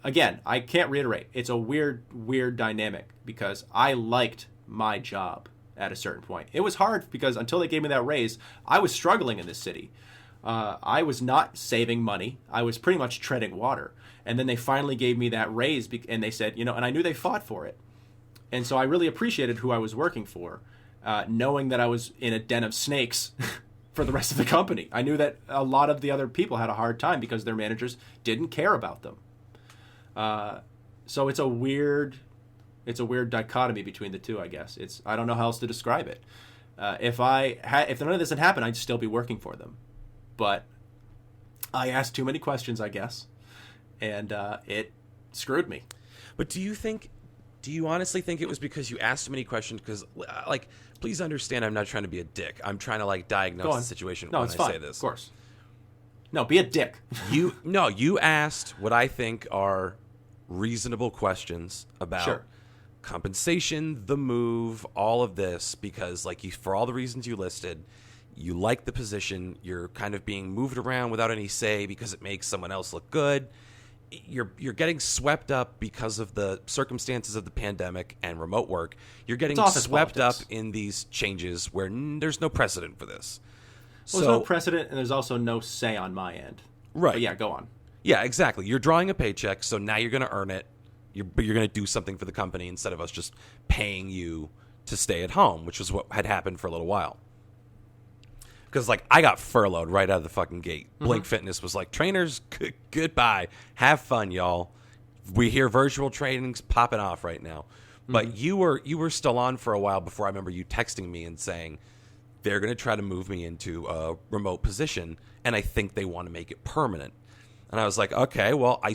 Again, I can't reiterate. It's a weird dynamic because I liked my job at a certain point. It was hard because until they gave me that raise, I was struggling in this city. I was not saving money. I was pretty much treading water. And then they finally gave me that raise, and they said, and I knew they fought for it. And so I really appreciated who I was working for. Knowing that I was in a den of snakes for the rest of the company. I knew that a lot of the other people had a hard time because their managers didn't care about them. So it's a weird dichotomy between the two, I guess. I don't know how else to describe it. If none of this had happened, I'd still be working for them. But I asked too many questions, I guess, and it screwed me. But do you honestly think it was because you asked so many questions? Because, please understand, I'm not trying to be a dick. I'm trying to, diagnose the situation when I say this. Of course. No, be a dick. You asked what I think are reasonable questions about compensation, the move, all of this, because, for all the reasons you listed, you like the position, you're kind of being moved around without any say because it makes someone else look good. You're getting swept up because of the circumstances of the pandemic and remote work. You're getting swept up in these changes where there's no precedent for this. Well, there's no precedent, and there's also no say on my end. Right. But yeah, go on. Yeah, exactly. You're drawing a paycheck, so now you're going to earn it. But you're going to do something for the company instead of us just paying you to stay at home, which was what had happened for a little while. Because, I got furloughed right out of the fucking gate. Mm-hmm. Blink Fitness was like, trainers, goodbye. Have fun, y'all. We hear virtual trainings popping off right now. Mm-hmm. But you were still on for a while before I remember you texting me and saying, they're going to try to move me into a remote position, and I think they want to make it permanent. And I was like, okay, well, I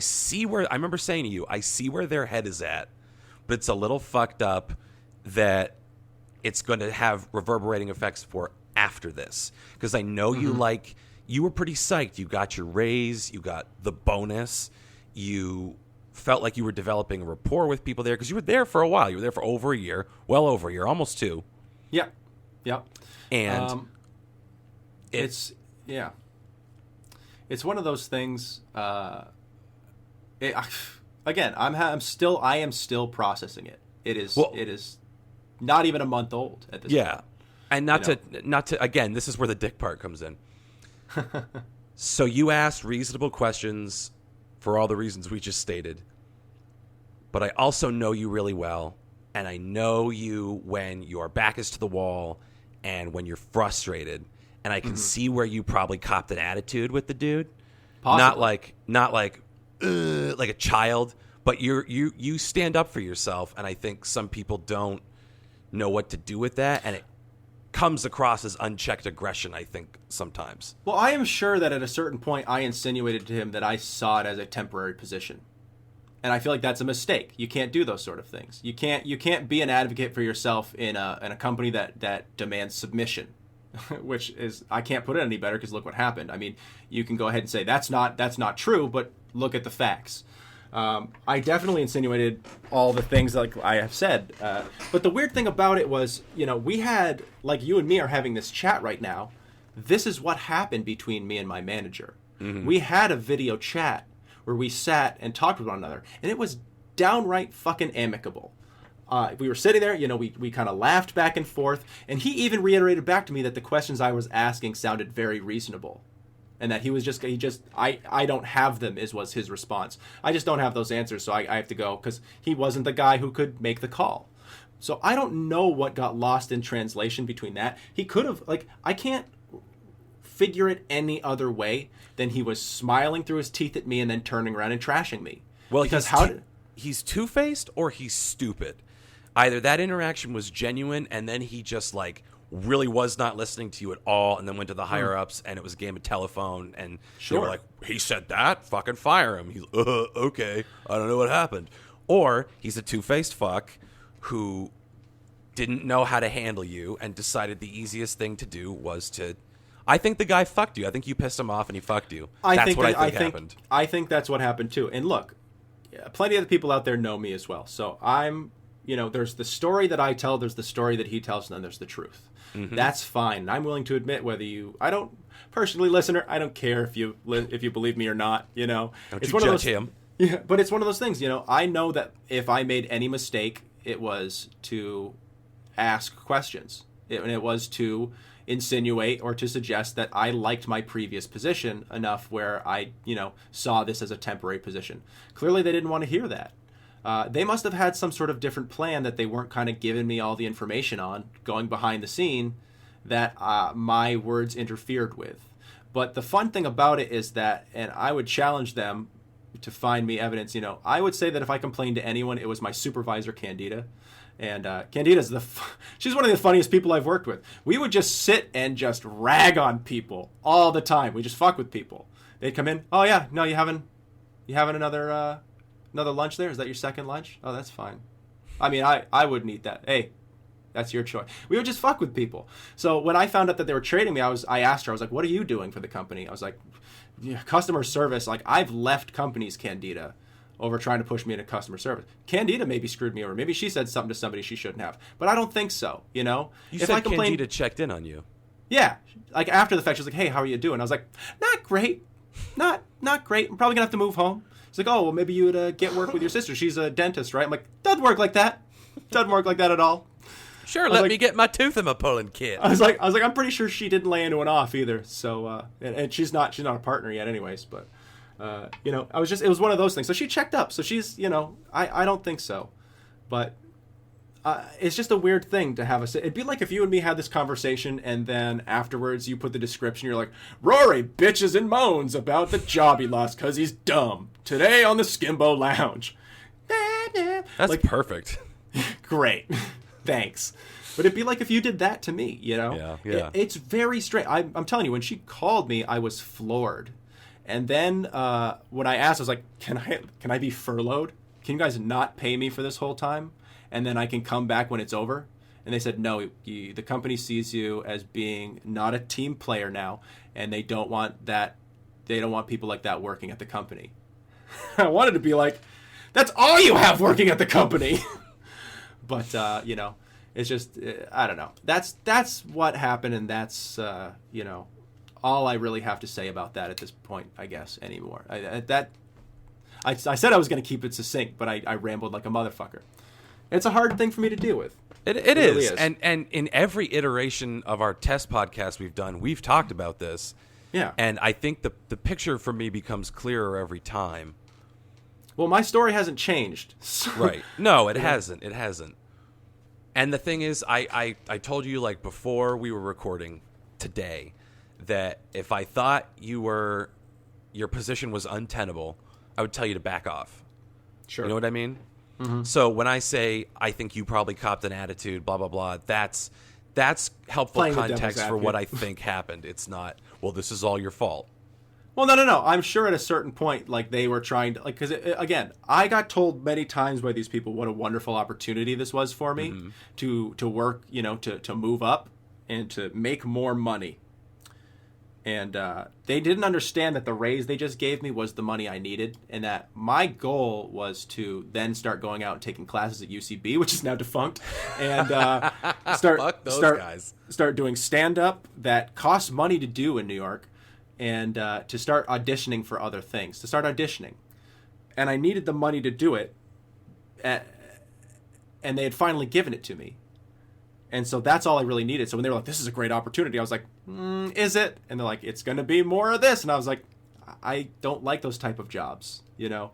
remember saying to you, I see where their head is at, but it's a little fucked up that it's going to have reverberating effects for after this, because I know you were pretty psyched. You got your raise, you got the bonus, you felt like you were developing a rapport with people there because you were there for a while. You were there for over a year, well over a year, almost 2. Yeah. And it's one of those things. Again, I am still processing it. It is not even a month old at this point. Yeah. And not to again, this is where the dick part comes in. So you asked reasonable questions for all the reasons we just stated. But I also know you really well, and I know you when your back is to the wall and when you're frustrated, and I can see where you probably copped an attitude with the dude. Possibly. Not like a child, but you stand up for yourself, and I think some people don't know what to do with that, and it comes across as unchecked aggression, I think, sometimes. Well, I am sure that at a certain point I insinuated to him that I saw it as a temporary position. And I feel like that's a mistake. You can't do those sort of things. You can't be an advocate for yourself in a company that demands submission, which is, I can't put it any better because look what happened. I mean, you can go ahead and say that's not true, but look at the facts. I definitely insinuated all the things like I have said. But the weird thing about it was, we had, like you and me are having this chat right now. This is what happened between me and my manager. Mm-hmm. We had a video chat where we sat and talked with one another, and it was downright fucking amicable. We were sitting there, we kind of laughed back and forth, and he even reiterated back to me that the questions I was asking sounded very reasonable. And that I don't have them, was his response. I just don't have those answers, so I have to go, because he wasn't the guy who could make the call. So I don't know what got lost in translation between that. He could have, I can't figure it any other way than he was smiling through his teeth at me and then turning around and trashing me. Well, because he's two-faced or he's stupid. Either that interaction was genuine and then he just, really was not listening to you at all, and then went to the higher ups, and it was a game of telephone, and they were like, he said that, fucking fire him. He's okay, I don't know what happened. Or he's a two-faced fuck who didn't know how to handle you and decided the easiest thing to do was to... I think the guy fucked you. I think you pissed him off and he fucked you. That's what I think happened. I think that's what happened too. And look, plenty of the people out there know me as well. So I'm, there's the story that I tell, there's the story that he tells, and then there's the truth. Mm-hmm. That's fine. And I'm willing to admit I don't personally, listener, I don't care if you believe me or not. Don't it's you one judge of those, him. Yeah, but it's one of those things. I know that if I made any mistake, it was to ask questions. It was to insinuate or to suggest that I liked my previous position enough where I, saw this as a temporary position. Clearly, they didn't want to hear that. They must have had some sort of different plan that they weren't kind of giving me all the information on, going behind the scene, that my words interfered with. But the fun thing about it is that, and I would challenge them to find me evidence, I would say that if I complained to anyone, it was my supervisor, Candida. And Candida's she's one of the funniest people I've worked with. We would just sit and just rag on people all the time. We just fuck with people. They'd come in, oh yeah, no, you having another lunch there? Is that your second lunch? Oh, that's fine. I mean, I wouldn't eat that. Hey, that's your choice. We would just fuck with people. So when I found out that they were trading me, I asked her, I was like, what are you doing for the company? I was like, yeah, customer service. I've left companies, Candida, over trying to push me into customer service. Candida maybe screwed me over. Maybe she said something to somebody she shouldn't have. But I don't think so, You said Candida checked in on you. Yeah. After the fact, she was like, hey, how are you doing? I was like, not great. Not great. I'm probably going to have to move home. It's like, oh, well, maybe you would get work with your sister. She's a dentist, right? I'm like, doesn't work like that. Doesn't work like that at all. Sure, let me get my tooth in my pulling kit. I was like, I'm pretty sure she didn't lay anyone off either. So, and she's not a partner yet, anyways. But, it was one of those things. So she checked up. So she's, I don't think so, but it's just a weird thing to have it'd be like if you and me had this conversation and then afterwards you put the description. You're like, Rory bitches and moans about the job he lost because he's dumb today on the Skimbo Lounge. That's perfect. Great. Thanks. But it'd be like if you did that to me, Yeah. It's very strange. I'm telling you, when she called me, I was floored. And then when I asked, I was like, can I be furloughed? Can you guys not pay me for this whole time? And then I can come back when it's over? And they said, no, the company sees you as being not a team player now, and they don't want that. They don't want people like that working at the company. I wanted to be like, that's all you have working at the company. But, it's just, I don't know. That's what happened, and that's, all I really have to say about that at this point, I guess, anymore. I said I was going to keep it succinct, but I rambled like a motherfucker. It's a hard thing for me to deal with. It really is. And in every iteration of our test podcast we've done, we've talked about this. Yeah. And I think the picture for me becomes clearer every time. Well, my story hasn't changed. So. Right. No, it hasn't. It hasn't. And the thing is, I told you before we were recording today that if I thought your position was untenable, I would tell you to back off. Sure. You know what I mean? Mm-hmm. So when I say I think you probably copped an attitude, blah blah blah, that's helpful Playing context for what I think happened. It's not, well, this is all your fault. Well, no. I'm sure at a certain point, they were trying to, because again, I got told many times by these people what a wonderful opportunity this was for me to work, to move up and to make more money. And they didn't understand that the raise they just gave me was the money I needed, and that my goal was to then start going out and taking classes at UCB, which is now defunct, and start doing stand-up that costs money to do in New York, and to start auditioning for other things, to start auditioning. and I needed the money to do it, and they had finally given it to me. And so that's all I really needed. So when they were like, this is a great opportunity, I was like, is it? And they're like, it's going to be more of this. And I was like, I don't like those type of jobs, you know,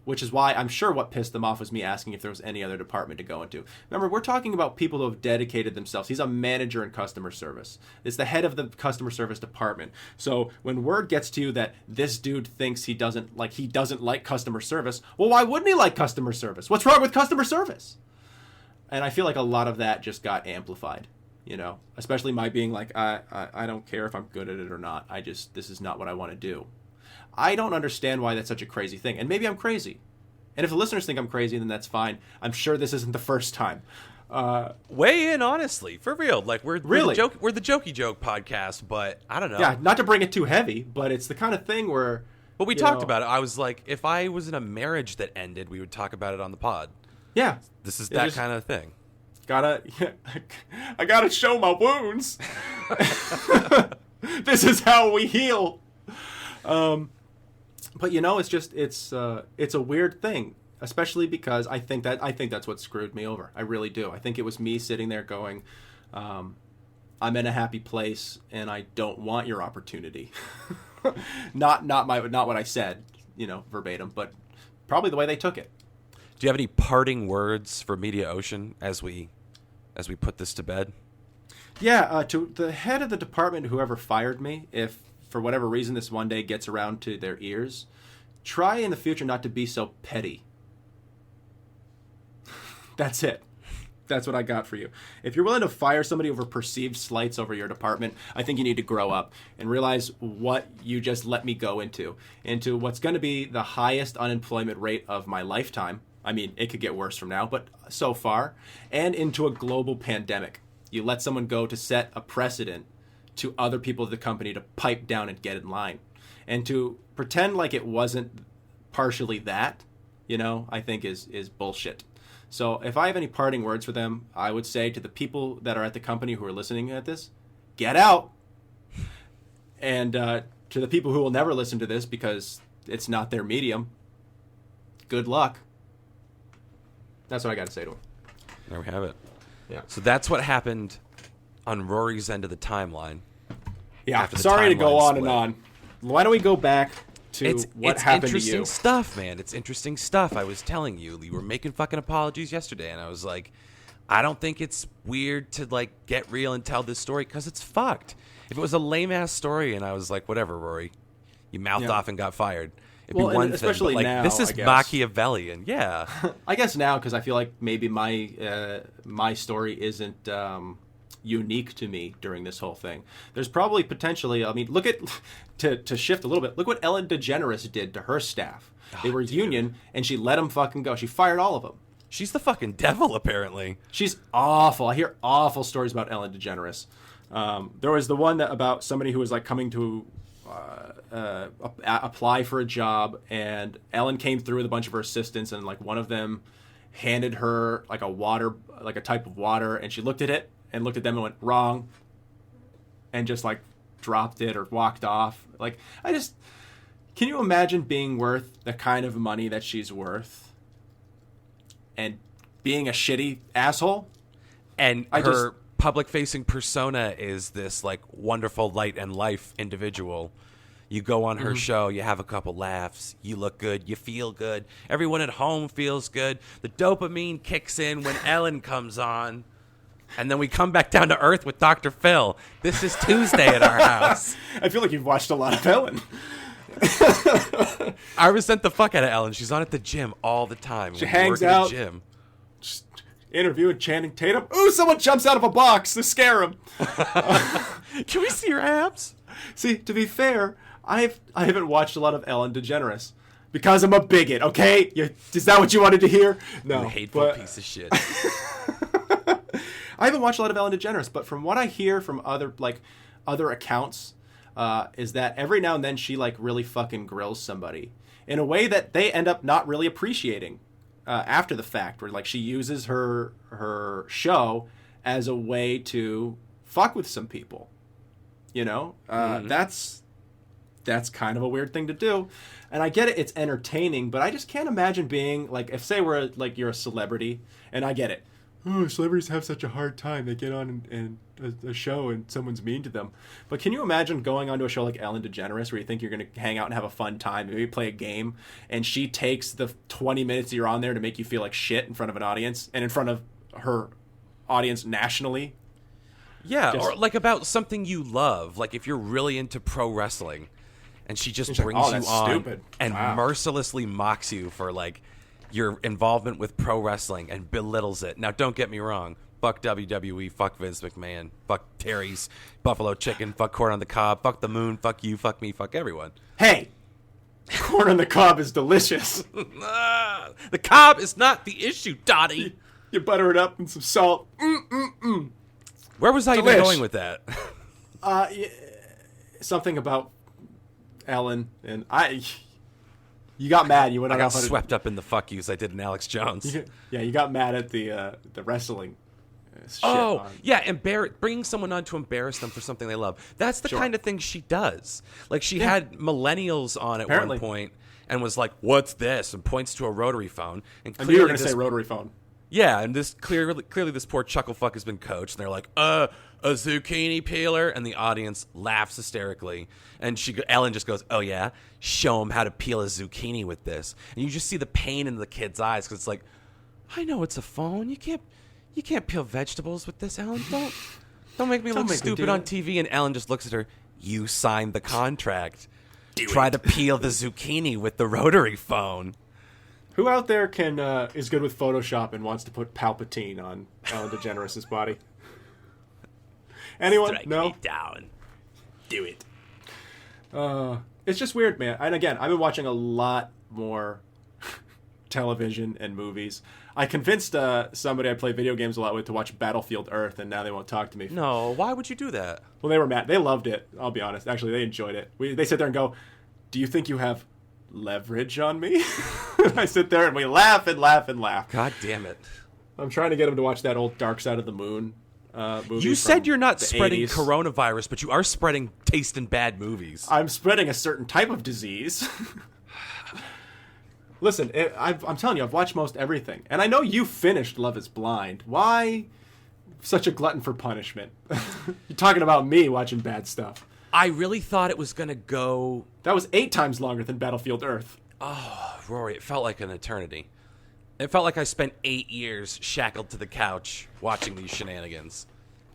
which is why I'm sure what pissed them off was me asking if there was any other department to go into. Remember, we're talking about people who have dedicated themselves. He's a manager in customer service. It's the head of the customer service department. So when word gets to you that this dude thinks he doesn't like customer service, well, why wouldn't he like customer service? What's wrong with customer service? And I feel like a lot of that just got amplified, you know, especially my being like, I don't care if I'm good at it or not. This is not what I want to do. I don't understand why that's such a crazy thing. And maybe I'm crazy. And if the listeners think I'm crazy, then that's fine. I'm sure this isn't the first time. Weigh in, honestly, for real. Like we're the Jokey Joke podcast, but I don't know. Yeah, not to bring it too heavy, but it's the kind of thing where. But we talked about it. I was like, if I was in a marriage that ended, we would talk about it on the pod. Yeah. This is that kind of thing. I gotta show my wounds. This is how we heal. But you know, it's a weird thing, especially because I think that's what screwed me over. I really do. I think it was me sitting there going, I'm in a happy place and I don't want your opportunity. not what I said, you know, verbatim, but probably the way they took it. Do you have any parting words for Media Ocean as we put this to bed? Yeah, to the head of the department, whoever fired me, if for whatever reason this one day gets around to their ears, try in the future not to be so petty. That's it. That's what I got for you. If you're willing to fire somebody over perceived slights over your department, I think you need to grow up and realize what you just let me go into what's going to be the highest unemployment rate of my lifetime. I mean, it could get worse from now, but so far, and into a global pandemic. You let someone go to set a precedent to other people of the company to pipe down and get in line. And to pretend like it wasn't partially that, you know, I think is bullshit. So if I have any parting words for them, I would say to the people that are at the company who are listening at this, get out. And to the people who will never listen to this because it's not their medium, good luck. That's what I got to say to him. There we have it. Yeah. So that's what happened on Rory's end of the timeline. Yeah. Sorry to go on and on. Why don't we go back to what happened to you? It's interesting stuff, man. It's interesting stuff. I was telling you, you were making fucking apologies yesterday, and I was like, I don't think it's weird to like get real and tell this story because it's fucked. If it was a lame ass story, and I was like, whatever, Rory, you mouthed off and got fired. It'd be one especially thing, but like, now, this is Machiavellian. Yeah. I guess now, because I feel like maybe my story isn't unique to me during this whole thing. There's probably potentially, I mean, look at, to shift a little bit, look what Ellen DeGeneres did to her staff. They were union, and she let them fucking go. She fired all of them. She's the fucking devil, apparently. She's awful. I hear awful stories about Ellen DeGeneres. There was the one about somebody who was like coming to apply for a job, and Ellen came through with a bunch of her assistants, and like one of them handed her like a type of water, and she looked at it and looked at them and went wrong, and just like dropped it or walked off. Like, can you imagine being worth the kind of money that she's worth and being a shitty asshole? And her public-facing persona is this like wonderful light and life individual. You go on her show, you have a couple laughs, you look good, you feel good. Everyone at home feels good. The dopamine kicks in when Ellen comes on. And then we come back down to earth with Dr. Phil. This is Tuesday at our house. I feel like you've watched a lot of Ellen. I resent the fuck out of Ellen. She's on at the gym all the time. She hangs out. The gym. Just interviewing Channing Tatum. Ooh, someone jumps out of a box to scare him. Can we see your abs? See, to be fair, I haven't watched a lot of Ellen DeGeneres because I'm a bigot. Okay, is that what you wanted to hear? No, you hateful piece of shit. I haven't watched a lot of Ellen DeGeneres, but from what I hear from other accounts, is that every now and then she like really fucking grills somebody in a way that they end up not really appreciating after the fact, where like she uses her show as a way to fuck with some people. You know, that's that's kind of a weird thing to do. And I get it, it's entertaining, but I just can't imagine being like, if say we're like you're a celebrity, and I get it. Oh, celebrities have such a hard time. They get on and a show and someone's mean to them. But can you imagine going onto a show like Ellen DeGeneres where you think you're going to hang out and have a fun time, maybe play a game, and she takes the 20 minutes that you're on there to make you feel like shit in front of an audience and in front of her audience nationally? Yeah, or like about something you love. Like if you're really into pro wrestling and she just brings you on stupid. And mercilessly mocks you for like your involvement with pro wrestling and belittles it. Now, don't get me wrong. Fuck WWE. Fuck Vince McMahon. Fuck Terry's Buffalo Chicken. Fuck Corn on the Cob. Fuck the Moon. Fuck you. Fuck me. Fuck everyone. Hey! Corn on the Cob is delicious. The Cob is not the issue, Dottie. You butter it up and some salt. Where was I even going with that? Something about Ellen and I... You got mad. You went. I got swept up in the fuck yous I did in Alex Jones. You got mad at the wrestling. Shit bringing someone on to embarrass them for something they love. That's the kind of thing she does. Like she had millennials on at one point and was like, "What's this?" and points to a rotary phone. And clearly, you were going to say rotary phone. Yeah, and this clearly this poor chucklefuck has been coached, and they're like, a zucchini peeler, and the audience laughs hysterically, and Ellen just goes, "Oh yeah, show him how to peel a zucchini with this," and you just see the pain in the kid's eyes because it's like, I know it's a phone, you can't peel vegetables with this, Ellen. Don't make me look stupid on TV. And Ellen just looks at her. You signed the contract. Try to peel the zucchini with the rotary phone. Who out there is good with Photoshop and wants to put Palpatine on Ellen DeGeneres' body? Anyone? Strike No? me down. Do it. It's just weird, man. And again, I've been watching a lot more television and movies. I convinced somebody I play video games a lot with to watch Battlefield Earth, and now they won't talk to me. No, why would you do that? Well, they were mad. They loved it, I'll be honest. Actually, they enjoyed it. They sit there and go, "Do you think you have leverage on me?" I sit there and we laugh and laugh and laugh. God damn it. I'm trying to get them to watch that old Dark Side of the Moon movie. You said you're not spreading 80s. coronavirus, but you are spreading taste in bad movies. I'm spreading a certain type of disease. Listen, I'm telling you, I've watched most everything. And I know you finished Love is Blind. Why such a glutton for punishment? You're talking about me watching bad stuff. I really thought it was going to go... That was 8 times longer than Battlefield Earth. Oh, Rory, it felt like an eternity. It felt like I spent 8 years shackled to the couch watching these shenanigans.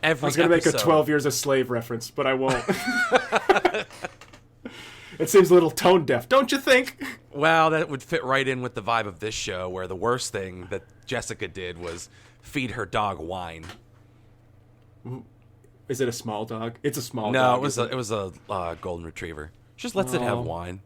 I was going to make a 12 Years a Slave reference, but I won't. It seems a little tone deaf, don't you think? Well, that would fit right in with the vibe of this show, where the worst thing that Jessica did was feed her dog wine. Is it a small dog? It's a small dog. No, it was a golden retriever. She just lets it have wine.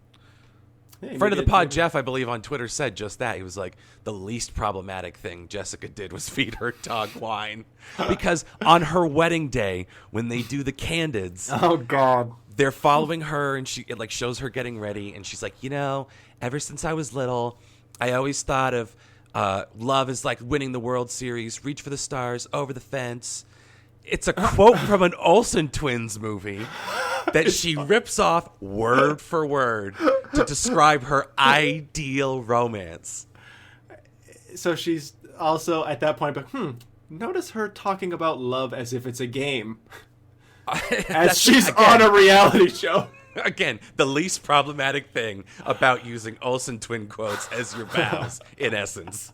Hey, Friend of the pod, Jeff, I believe on Twitter, said just that. He was like, the least problematic thing Jessica did was feed her dog wine. Because on her wedding day, when they do the candids... Oh, God. They're following her, and it like shows her getting ready, and she's like, ever since I was little, I always thought of love as like winning the World Series, reach for the stars, over the fence. It's a quote from an Olsen Twins movie that she rips off word for word to describe her ideal romance. So she's also at that point, but notice her talking about love as if it's a game. As she's on a reality show. Again, the least problematic thing about using Olsen twin quotes as your vows, in essence.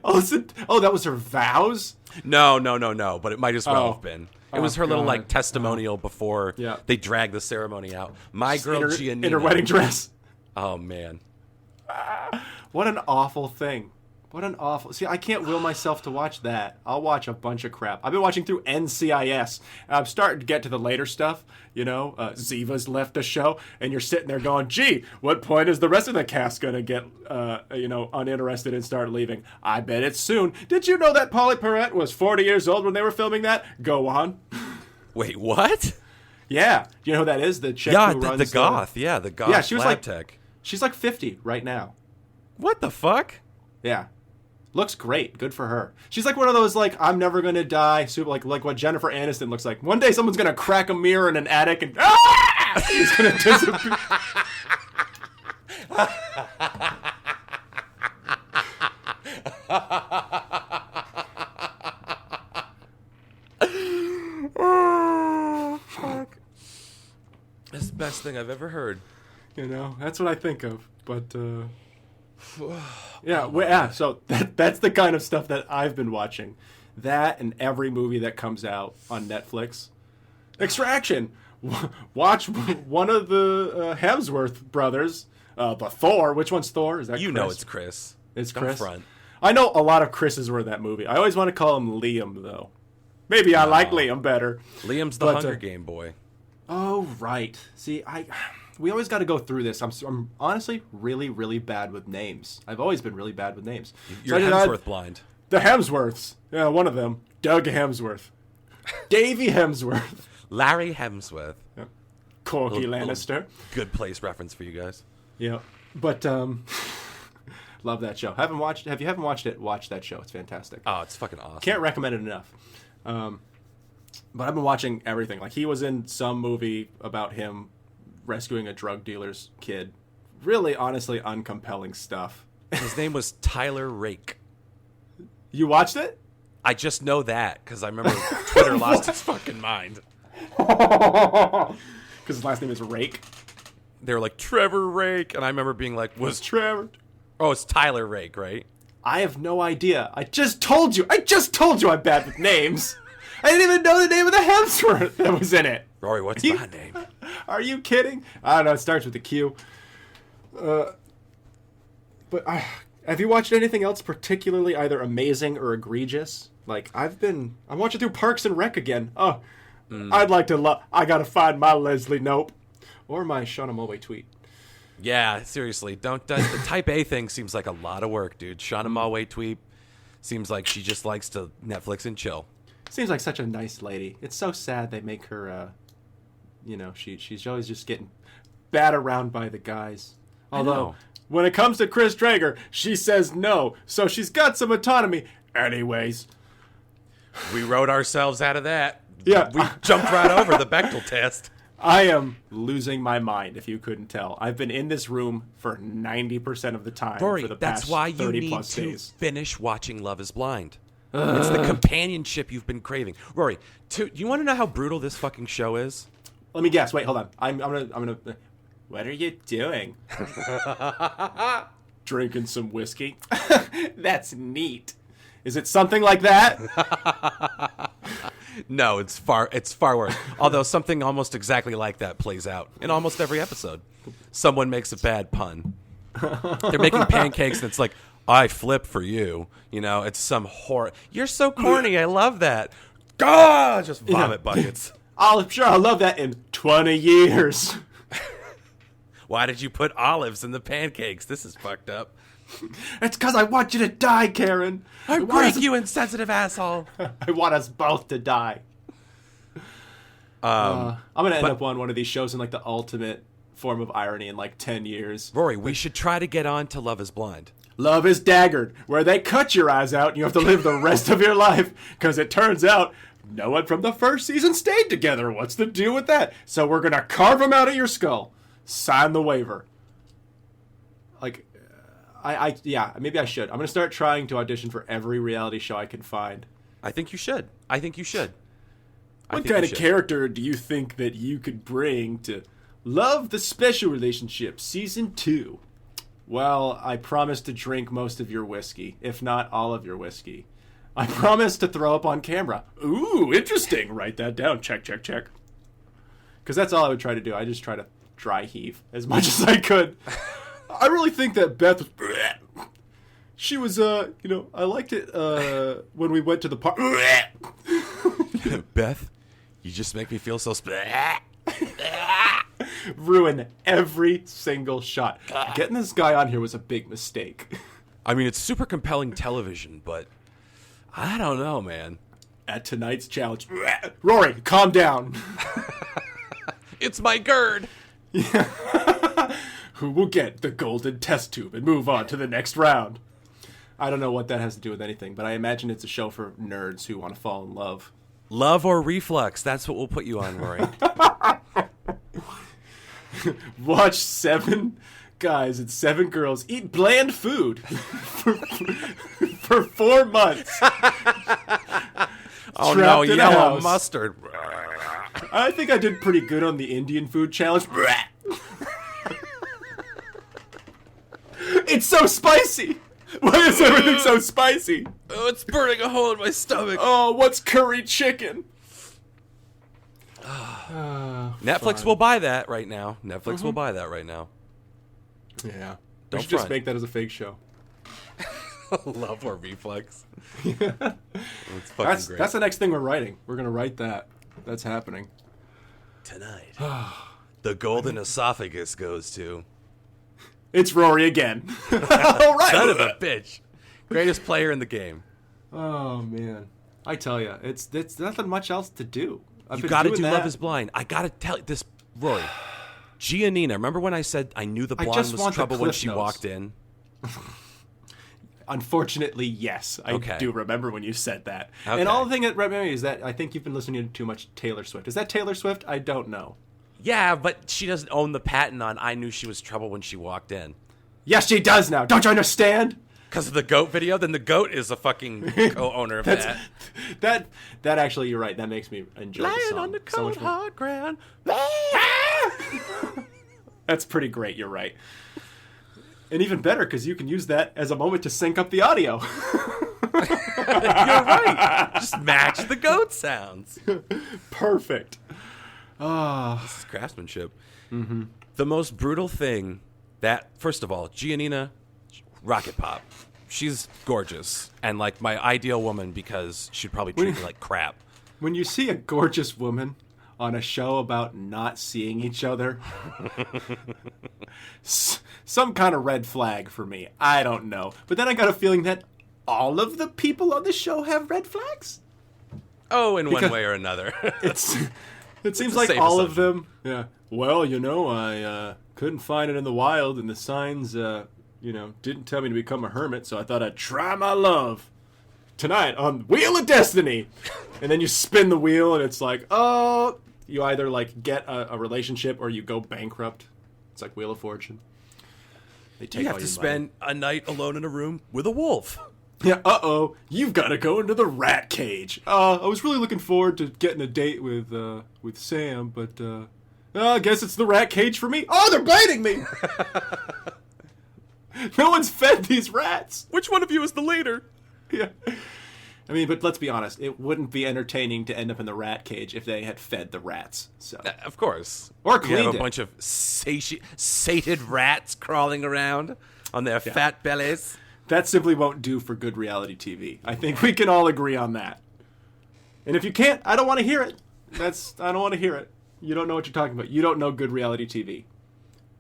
Olsen? Oh, that was her vows? No, but it might as well have been. It was her little like testimonial before they dragged the ceremony out. My girl Giannina. In her wedding dress. Oh, man. What an awful thing. What an awful... See, I can't will myself to watch that. I'll watch a bunch of crap. I've been watching through NCIS. I'm starting to get to the later stuff. Ziva's left the show, and you're sitting there going, gee, what point is the rest of the cast going to get, uninterested and start leaving? I bet it's soon. Did you know that Polly Perrette was 40 years old when they were filming that? Go on. Wait, what? Yeah. Do you know who that is? The chick who runs the goth. Yeah, the goth. Yeah, she was lab tech. She's like 50 right now. What the fuck? Yeah. Looks great. Good for her. She's like one of those, like, I'm never going to die, super, like what Jennifer Aniston looks like. One day someone's going to crack a mirror in an attic and... Ah! He's gonna disappear. Oh, fuck. That's the best thing I've ever heard. You know, that's what I think of. But, yeah, so that's the kind of stuff that I've been watching. That and every movie that comes out on Netflix. Extraction! Watch one of the Hemsworth brothers. The Thor. Which one's Thor? Is that You Chris? know it's Chris. It's Don't Chris? front. I know a lot of Chris's were in that movie. I always want to call him Liam, though. Maybe I like Liam better. Liam's the Hunger Game boy. Oh, right. See, we always got to go through this. I'm honestly really, really bad with names. I've always been really bad with names. You're Hemsworth blind. The Hemsworths. Yeah, one of them. Doug Hemsworth. Davey Hemsworth. Larry Hemsworth. Yeah. Corky Lannister. Good place reference for you guys. Yeah. But, love that show. If you haven't watched it, watch that show. It's fantastic. Oh, it's fucking awesome. Can't recommend it enough. But I've been watching everything. Like, he was in some movie about him rescuing a drug dealer's kid. Really, honestly, uncompelling stuff. His name was Tyler Rake. You watched it? I just know that because I remember Twitter lost its fucking mind. Because his last name is Rake. They were like, Trevor Rake. And I remember being like, was Trevor? Oh, it's Tyler Rake, right? I have no idea. I just told you I'm bad with names. I didn't even know the name of the Hemsworth that was in it. Rory, what's my name? Are you kidding? I don't know. It starts with a Q. But have you watched anything else particularly either amazing or egregious? Like, I'm watching through Parks and Rec again. Oh, I'd like to I gotta find my Leslie Knope. Or my Shauna Mulway tweet. Yeah, seriously. Don't the type A thing seems like a lot of work, dude. Shauna Mulway tweet seems like she just likes to Netflix and chill. Seems like such a nice lady. It's so sad they make her, she's always just getting bat around by the guys. Although, when it comes to Chris Traeger, she says no. So she's got some autonomy. Anyways. We wrote ourselves out of that. Yeah. We jumped right over the Bechdel test. I am losing my mind, if you couldn't tell. I've been in this room for 90% of the time Rory, for the that's past why you 30 need plus to days. finish watching Love is Blind. It's the companionship you've been craving. Rory, do you want to know how brutal this fucking show is? Let me guess. Wait, hold on. I'm gonna. What are you doing? Drinking some whiskey. That's neat. Is it something like that? No, it's far worse. Although something almost exactly like that plays out in almost every episode. Someone makes a bad pun. They're making pancakes and it's like, I flip for you. You know, it's some horror. You're so corny. I love that. God, just vomit buckets. I'll love that in 20 years. Why did you put olives in the pancakes? This is fucked up. It's because I want you to die, Karen. I break you, insensitive asshole. I want us both to die. I'm going to end up on one of these shows in like the ultimate form of irony in like 10 years. Rory, we should try to get on to Love is Blind. Love is Daggered, where they cut your eyes out and you have to live the rest of your life. Because it turns out no one from the first season stayed together. What's the deal with that? So we're going to carve them out of your skull. Sign the waiver. Like, maybe I should. I'm going to start trying to audition for every reality show I can find. I think you should. What kind of character do you think that you could bring to Love the Special Relationship Season 2? Well, I promise to drink most of your whiskey, if not all of your whiskey. I promise to throw up on camera. Ooh, interesting. Write that down. Check. Because that's all I would try to do. I just try to dry heave as much as I could. I really think that Beth was... She was, I liked it when we went to the park. Beth, you just make me feel so... Ruin every single shot. Getting this guy on here was a big mistake. I mean, it's super compelling television, but I don't know, man. At tonight's challenge... Rory, calm down. It's my GERD. Who will get the golden test tube and move on to the next round? I don't know what that has to do with anything, but I imagine it's a show for nerds who want to fall in love. Love or reflux, that's what we'll put you on, Rory. watch 7 guys and 7 girls eat bland food for 4 months. Oh no, yellow mustard. I think I did pretty good on the Indian food challenge. It's so spicy. Why is everything so spicy? Oh, it's burning a hole in my stomach. Oh, what's curry chicken? Netflix will buy that right now. Netflix will buy that right now. Yeah. Don't we should just make that as a fake show. Love or reflex. It's fucking great. That's the next thing we're writing. We're going to write that. That's happening. Tonight. The golden esophagus goes to... It's Rory again. All right. Son of a bitch. Greatest player in the game. Oh, man. I tell you, it's nothing much else to do. You got to do Love is Blind. I got to tell you this, Rory. Giannina, remember when I said I knew the blonde was trouble when she walked in? Unfortunately, yes. I do remember when you said that. Okay. And all the thing that remember me is that I think you've been listening to too much Taylor Swift. Is that Taylor Swift? I don't know. Yeah, but she doesn't own the patent on I knew she was trouble when she walked in. Yes, she does now. Don't you understand? Because of the goat video? Then the goat is a fucking co-owner of that. That actually, you're right. That makes me enjoy the song. Lying on the cold, hard ground. That's pretty great. You're right. And even better, because you can use that as a moment to sync up the audio. You're right. Just match the goat sounds. Perfect. This is craftsmanship. Mm-hmm. The most brutal thing that, first of all, Giannina, rocket pop. She's gorgeous and like my ideal woman because she'd probably treat me like crap. When you see a gorgeous woman on a show about not seeing each other, some kind of red flag for me. I don't know. But then I got a feeling that all of the people on the show have red flags. Oh, in one way or another. It seems like all of them. Yeah. Well, I couldn't find it in the wild, and the signs, didn't tell me to become a hermit, so I thought I'd try my love tonight on Wheel of Destiny. And then you spin the wheel, and it's like, oh, you either like get a relationship or you go bankrupt. It's like Wheel of Fortune. They take you have to spend a night alone in a room with a wolf. Yeah, you've got to go into the rat cage. I was really looking forward to getting a date with Sam, but I guess it's the rat cage for me. Oh, they're biting me! No one's fed these rats. Which one of you is the leader? Yeah. I mean, but let's be honest. It wouldn't be entertaining to end up in the rat cage if they had fed the rats. So, of course. Or cleaned you have a bunch of sated rats crawling around on their fat bellies. That simply won't do for good reality TV. I think we can all agree on that. And if you can't, I don't want to hear it. I don't want to hear it. You don't know what you're talking about. You don't know good reality TV.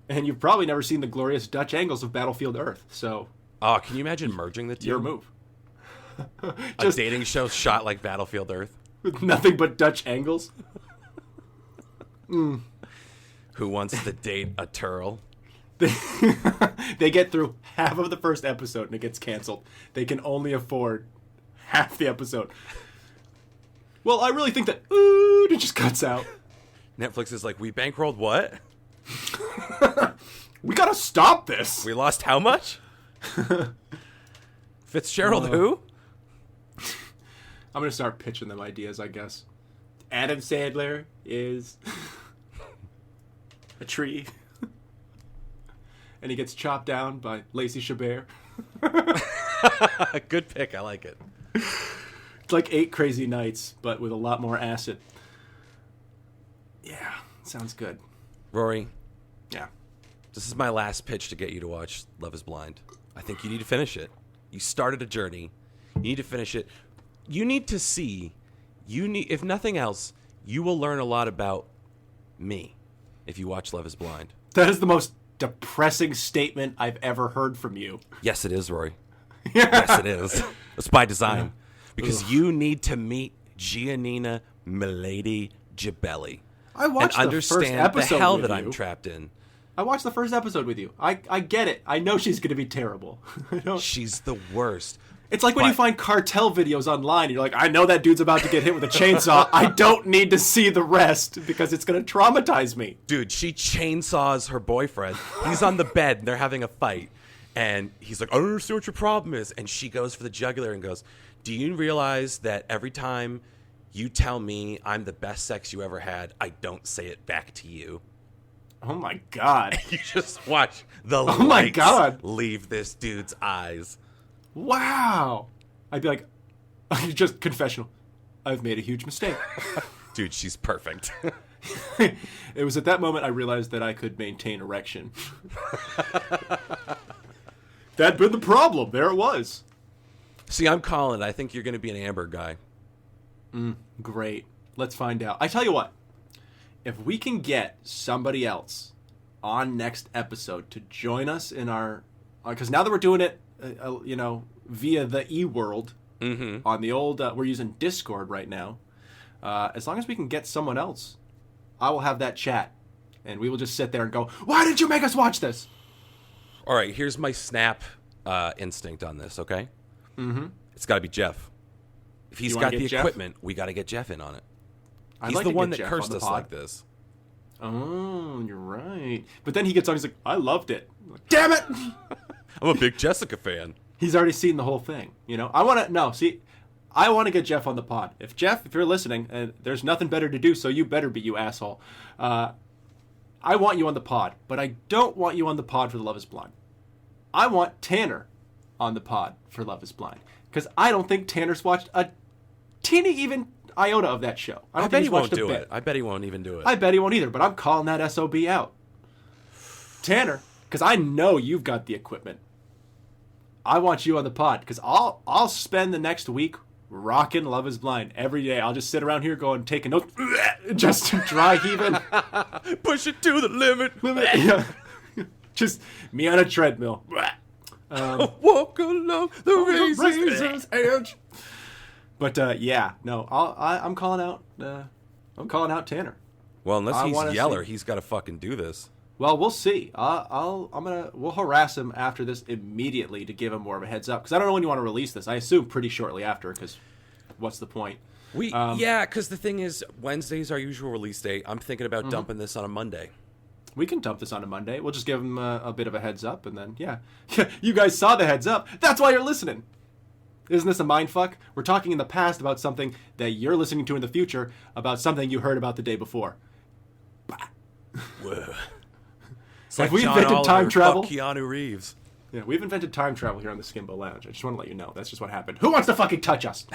And you've probably never seen the glorious Dutch angles of Battlefield Earth. So, can you imagine merging the two? Your move. A dating show shot like Battlefield Earth. With nothing but Dutch angles. Who wants to date a turtle? They get through half of the first episode and it gets canceled. They can only afford half the episode. Well, I really think that it just cuts out. Netflix is like, we bankrolled what? We gotta stop this. We lost how much? Fitzgerald who? I'm gonna start pitching them ideas, I guess. Adam Sandler is a tree. And he gets chopped down by Lacey Chabert. Good pick. I like it. It's like 8 Crazy Nights, but with a lot more acid. Yeah, sounds good. Rory. Yeah. This is my last pitch to get you to watch Love is Blind. I think you need to finish it. You started a journey. You need to finish it. You need to see. If nothing else, you will learn a lot about me if you watch Love is Blind. That is the most depressing statement I've ever heard from you. Yes, it is, Rory. Yes, it is. It's by design. Because you need to meet Giannina Milady Gibelli. I watched and understand the hell that I'm trapped in. I watched the first episode with you. I get it. I know she's going to be terrible. She's the worst. It's like when you find cartel videos online, you're like, I know that dude's about to get hit with a chainsaw. I don't need to see the rest because it's going to traumatize me. Dude, she chainsaws her boyfriend. He's on the bed and they're having a fight. And he's like, I don't understand what your problem is. And she goes for the jugular and goes, do you realize that every time you tell me I'm the best sex you ever had, I don't say it back to you? Oh, my God. You just watch the lights leave this dude's eyes. Wow. I'd be like, just confessional. I've made a huge mistake. Dude, she's perfect. It was at that moment I realized that I could maintain erection. That'd been the problem. There it was. See, I'm calling it. I think you're going to be an Amber guy. Great. Let's find out. I tell you what. If we can get somebody else on next episode to join us in our... Because now that we're doing it, via the e-world, on the old... we're using Discord right now. As long as we can get someone else, I will have that chat. And we will just sit there and go, why did you make us watch this? All right, here's my snap instinct on this, okay? It's got to be Jeff. If he's got the equipment, we got to get Jeff in on it. He's the one that cursed us like this. Oh, you're right. But then he gets on, he's like, I loved it. Like, damn it! I'm a big Jessica fan. He's already seen the whole thing, I want to get Jeff on the pod. If you're listening, and there's nothing better to do, so you better be, you asshole. I want you on the pod, but I don't want you on the pod for The Love is Blind. I want Tanner on the pod for Love is Blind, because I don't think Tanner's watched a teeny even iota of that show. I bet he won't do it. I bet he won't even do it. I bet he won't either, but I'm calling that SOB out. Tanner, because I know you've got the equipment. I want you on the pod, because I'll spend the next week rocking Love is Blind every day. I'll just sit around here going, taking notes, just dry heaving. Push it to the limit. Yeah. Just me on a treadmill. Walk along the razor's edge. But I'm calling out. I'm calling out Tanner. Well, unless he's Yeller, he's got to fucking do this. Well, we'll see. We'll harass him after this immediately to give him more of a heads up, because I don't know when you want to release this. I assume pretty shortly after, because what's the point? Because the thing is, Wednesday's our usual release date. I'm thinking about dumping this on a Monday. We can dump this on a Monday. We'll just give him a bit of a heads up, and then you guys saw the heads up. That's why you're listening. Isn't this a mindfuck? We're talking in the past about something that you're listening to in the future about something you heard about the day before. Whoa. It's like we invented time travel. Keanu Reeves. Yeah, we've invented time travel here on the Skimbo Lounge. I just want to let you know. That's just what happened. Who wants to fucking touch us?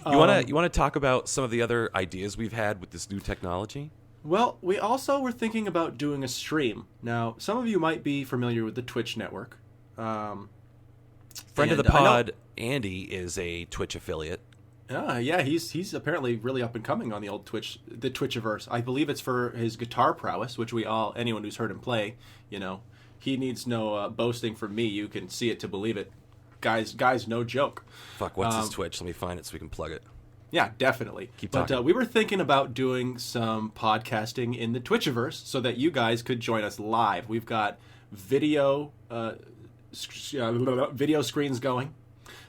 You want to talk about some of the other ideas we've had with this new technology? Well, we also were thinking about doing a stream. Now, some of you might be familiar with the Twitch network. Friend of the pod, Andy, is a Twitch affiliate. Yeah, he's apparently really up and coming on the old Twitch, the Twitchiverse. I believe it's for his guitar prowess, which anyone who's heard him play, he needs no boasting from me. You can see it to believe it. Guys, no joke. Fuck, what's his Twitch? Let me find it so we can plug it. Yeah, definitely. Keep talking. But we were thinking about doing some podcasting in the Twitchiverse so that you guys could join us live. We've got video screens going,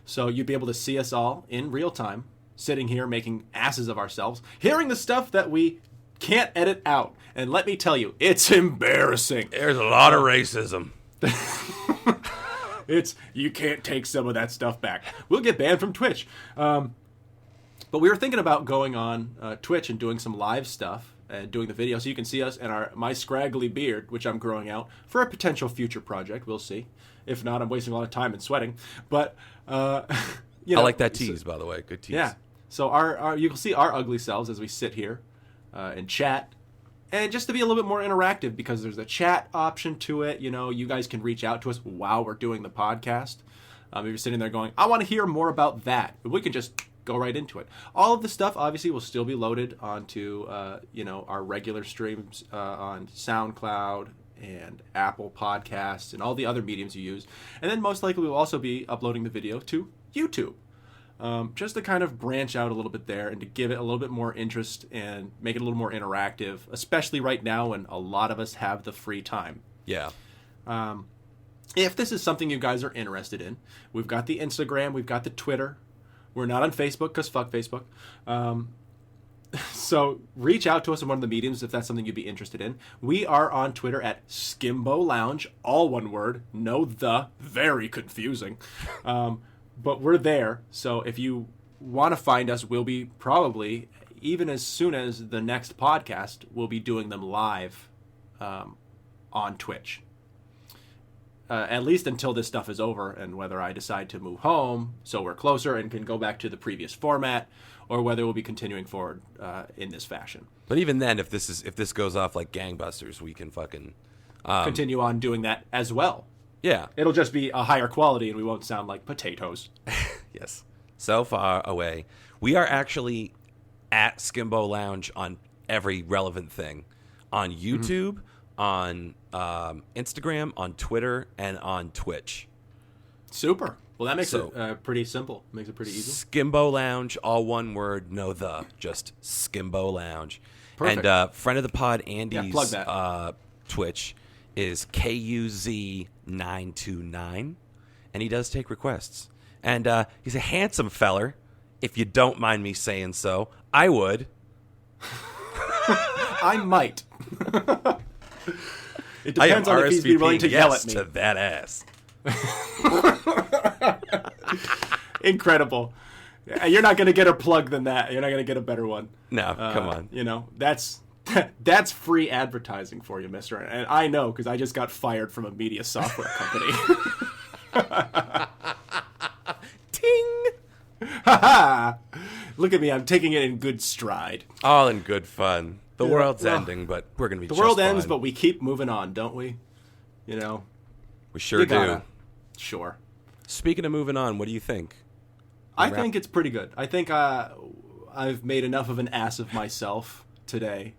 so you'd be able to see us all in real time, sitting here making asses of ourselves, hearing the stuff that we can't edit out. And let me tell you, it's embarrassing. There's a lot of racism. You can't take some of that stuff back. We'll get banned from Twitch. But we were thinking about going on Twitch and doing some live stuff and doing the video so you can see us and my scraggly beard, which I'm growing out, for a potential future project. We'll see. If not, I'm wasting a lot of time and sweating. But, I like that tease, by the way. Good tease. Yeah. So you can see our ugly selves as we sit here and chat. And just to be a little bit more interactive, because there's a chat option to it. You guys can reach out to us while we're doing the podcast. If you're sitting there going, I want to hear more about that, we can just go right into it. All of the stuff obviously will still be loaded onto our regular streams on SoundCloud and Apple Podcasts and all the other mediums you use. And then most likely we'll also be uploading the video to YouTube. Just to kind of branch out a little bit there and to give it a little bit more interest and make it a little more interactive, especially right now when a lot of us have the free time. Yeah. if this is something you guys are interested in, we've got the Instagram, we've got the Twitter. We're not on Facebook because fuck Facebook. So reach out to us in one of the mediums if that's something you'd be interested in. We are on Twitter at Skimbo Lounge, all one word, no the, very confusing. But we're there, so if you want to find us, we'll be probably, even as soon as the next podcast, we'll be doing them live on Twitch. At least until this stuff is over, and whether I decide to move home so we're closer and can go back to the previous format, or whether we'll be continuing forward in this fashion. But even then, if this goes off like gangbusters, we can fucking continue on doing that as well. Yeah, it'll just be a higher quality, and we won't sound like potatoes. Yes, so far away. We are actually at Skimbo Lounge on every relevant thing, on YouTube, on Instagram, on Twitter, and on Twitch. Super. Well, that makes it pretty simple. Makes it pretty easy. Skimbo Lounge, all one word, no the, just Skimbo Lounge. Perfect. And friend of the pod, Andy's plug that. Twitch is KUZ929, and he does take requests. And he's a handsome feller, if you don't mind me saying so. I would. I might. It depends on if he's be willing to yell at me. To that ass. Incredible. You're not going to get a plug than that. You're not going to get a better one. No, come on. You know, that's free advertising for you, mister. And I know because I just got fired from a media software company. Ting! Look at me. I'm taking it in good stride. All in good fun. The world's ending, but we're going to be just fine. The world ends, fine. but we keep moving on, don't we? You know? We sure do. Sure. Speaking of moving on, what do you think? I think it's pretty good. I think I've made enough of an ass of myself today.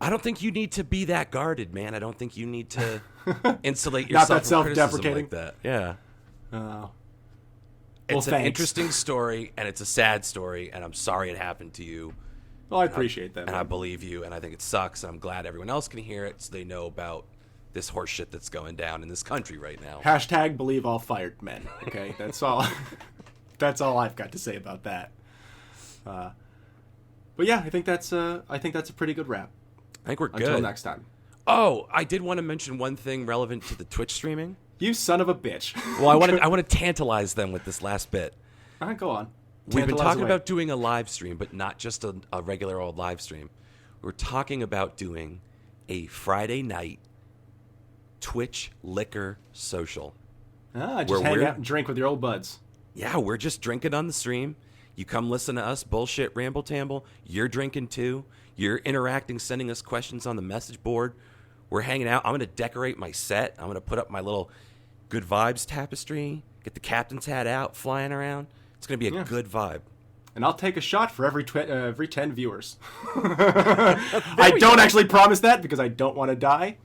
I don't think you need to be that guarded, man. I don't think you need to insulate yourself Not that from criticism self-deprecating. like that. Yeah. Well, it's an interesting story, and it's a sad story, and I'm sorry it happened to you. Well, I appreciate that. And I believe you, and I think it sucks, and I'm glad everyone else can hear it so they know about this horse shit that's going down in this country right now. Hashtag believe all fired men. Okay, that's all. That's all I've got to say about that. But yeah, I think that's a pretty good wrap. I think we're good. Until next time. Oh, I did want to mention one thing relevant to the Twitch streaming. You son of a bitch. Well, I want to tantalize them with this last bit. All right, go on. We've been talking about doing a live stream, but not just a regular old live stream. We're talking about doing a Friday night Twitch liquor social. Just hang out and drink with your old buds. Yeah, we're just drinking on the stream. You come listen to us bullshit ramble tamble. You're drinking too. You're interacting, sending us questions on the message board. We're hanging out. I'm going to decorate my set. I'm going to put up my little good vibes tapestry. Get the captain's hat out, flying around. It's going to be a good vibe. And I'll take a shot for every 10 viewers. I don't actually promise that because I don't want to die.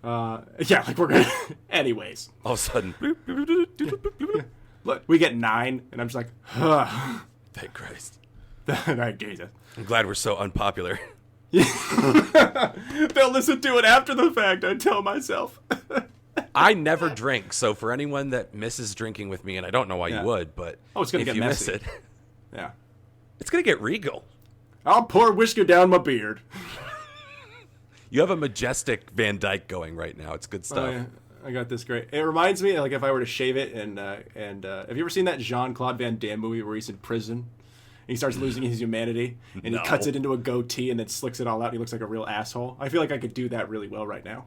Yeah, like we're going to... Anyways. All of a sudden... Look, we get 9, and I'm just like, thank Christ. Thank Jesus. I'm glad we're so unpopular. They'll listen to it after the fact, I tell myself. I never drink, so for anyone that misses drinking with me, and I don't know why you would, but it's gonna if get you messy. miss it, yeah, it's going to get regal. I'll pour whiskey down my beard. You have a majestic Van Dyke going right now. It's good stuff. Oh, yeah. I got this great. It reminds me, like, if I were to shave it, and have you ever seen that Jean-Claude Van Damme movie where he's in prison? And he starts losing his humanity, and he cuts it into a goatee and then slicks it all out, and he looks like a real asshole. I feel like I could do that really well right now.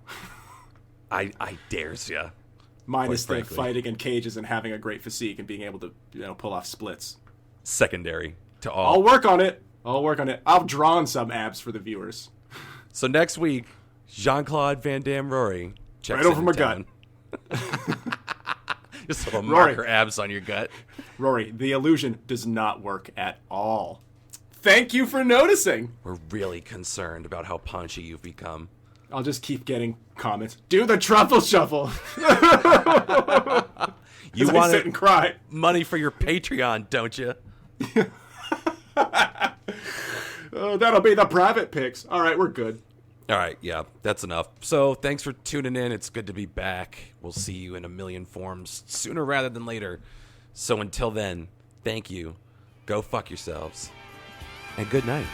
I dares ya. Minus the fighting in cages and having a great physique and being able to, pull off splits. Secondary to all. I'll work on it. I'll draw on some abs for the viewers. So next week, Jean-Claude Van Damme Rory checks right over my gut. Just little marker abs on your gut. Rory, the illusion does not work at all. Thank you for noticing. We're really concerned about how punchy you've become. I'll just keep getting comments. Do the truffle shuffle. You want to sit and cry. Money for your Patreon, don't you? That'll be the private pics. All right, we're good. All right, yeah, that's enough. So thanks for tuning in. It's good to be back. We'll see you in a million forms sooner rather than later. So until then, thank you. Go fuck yourselves. And good night.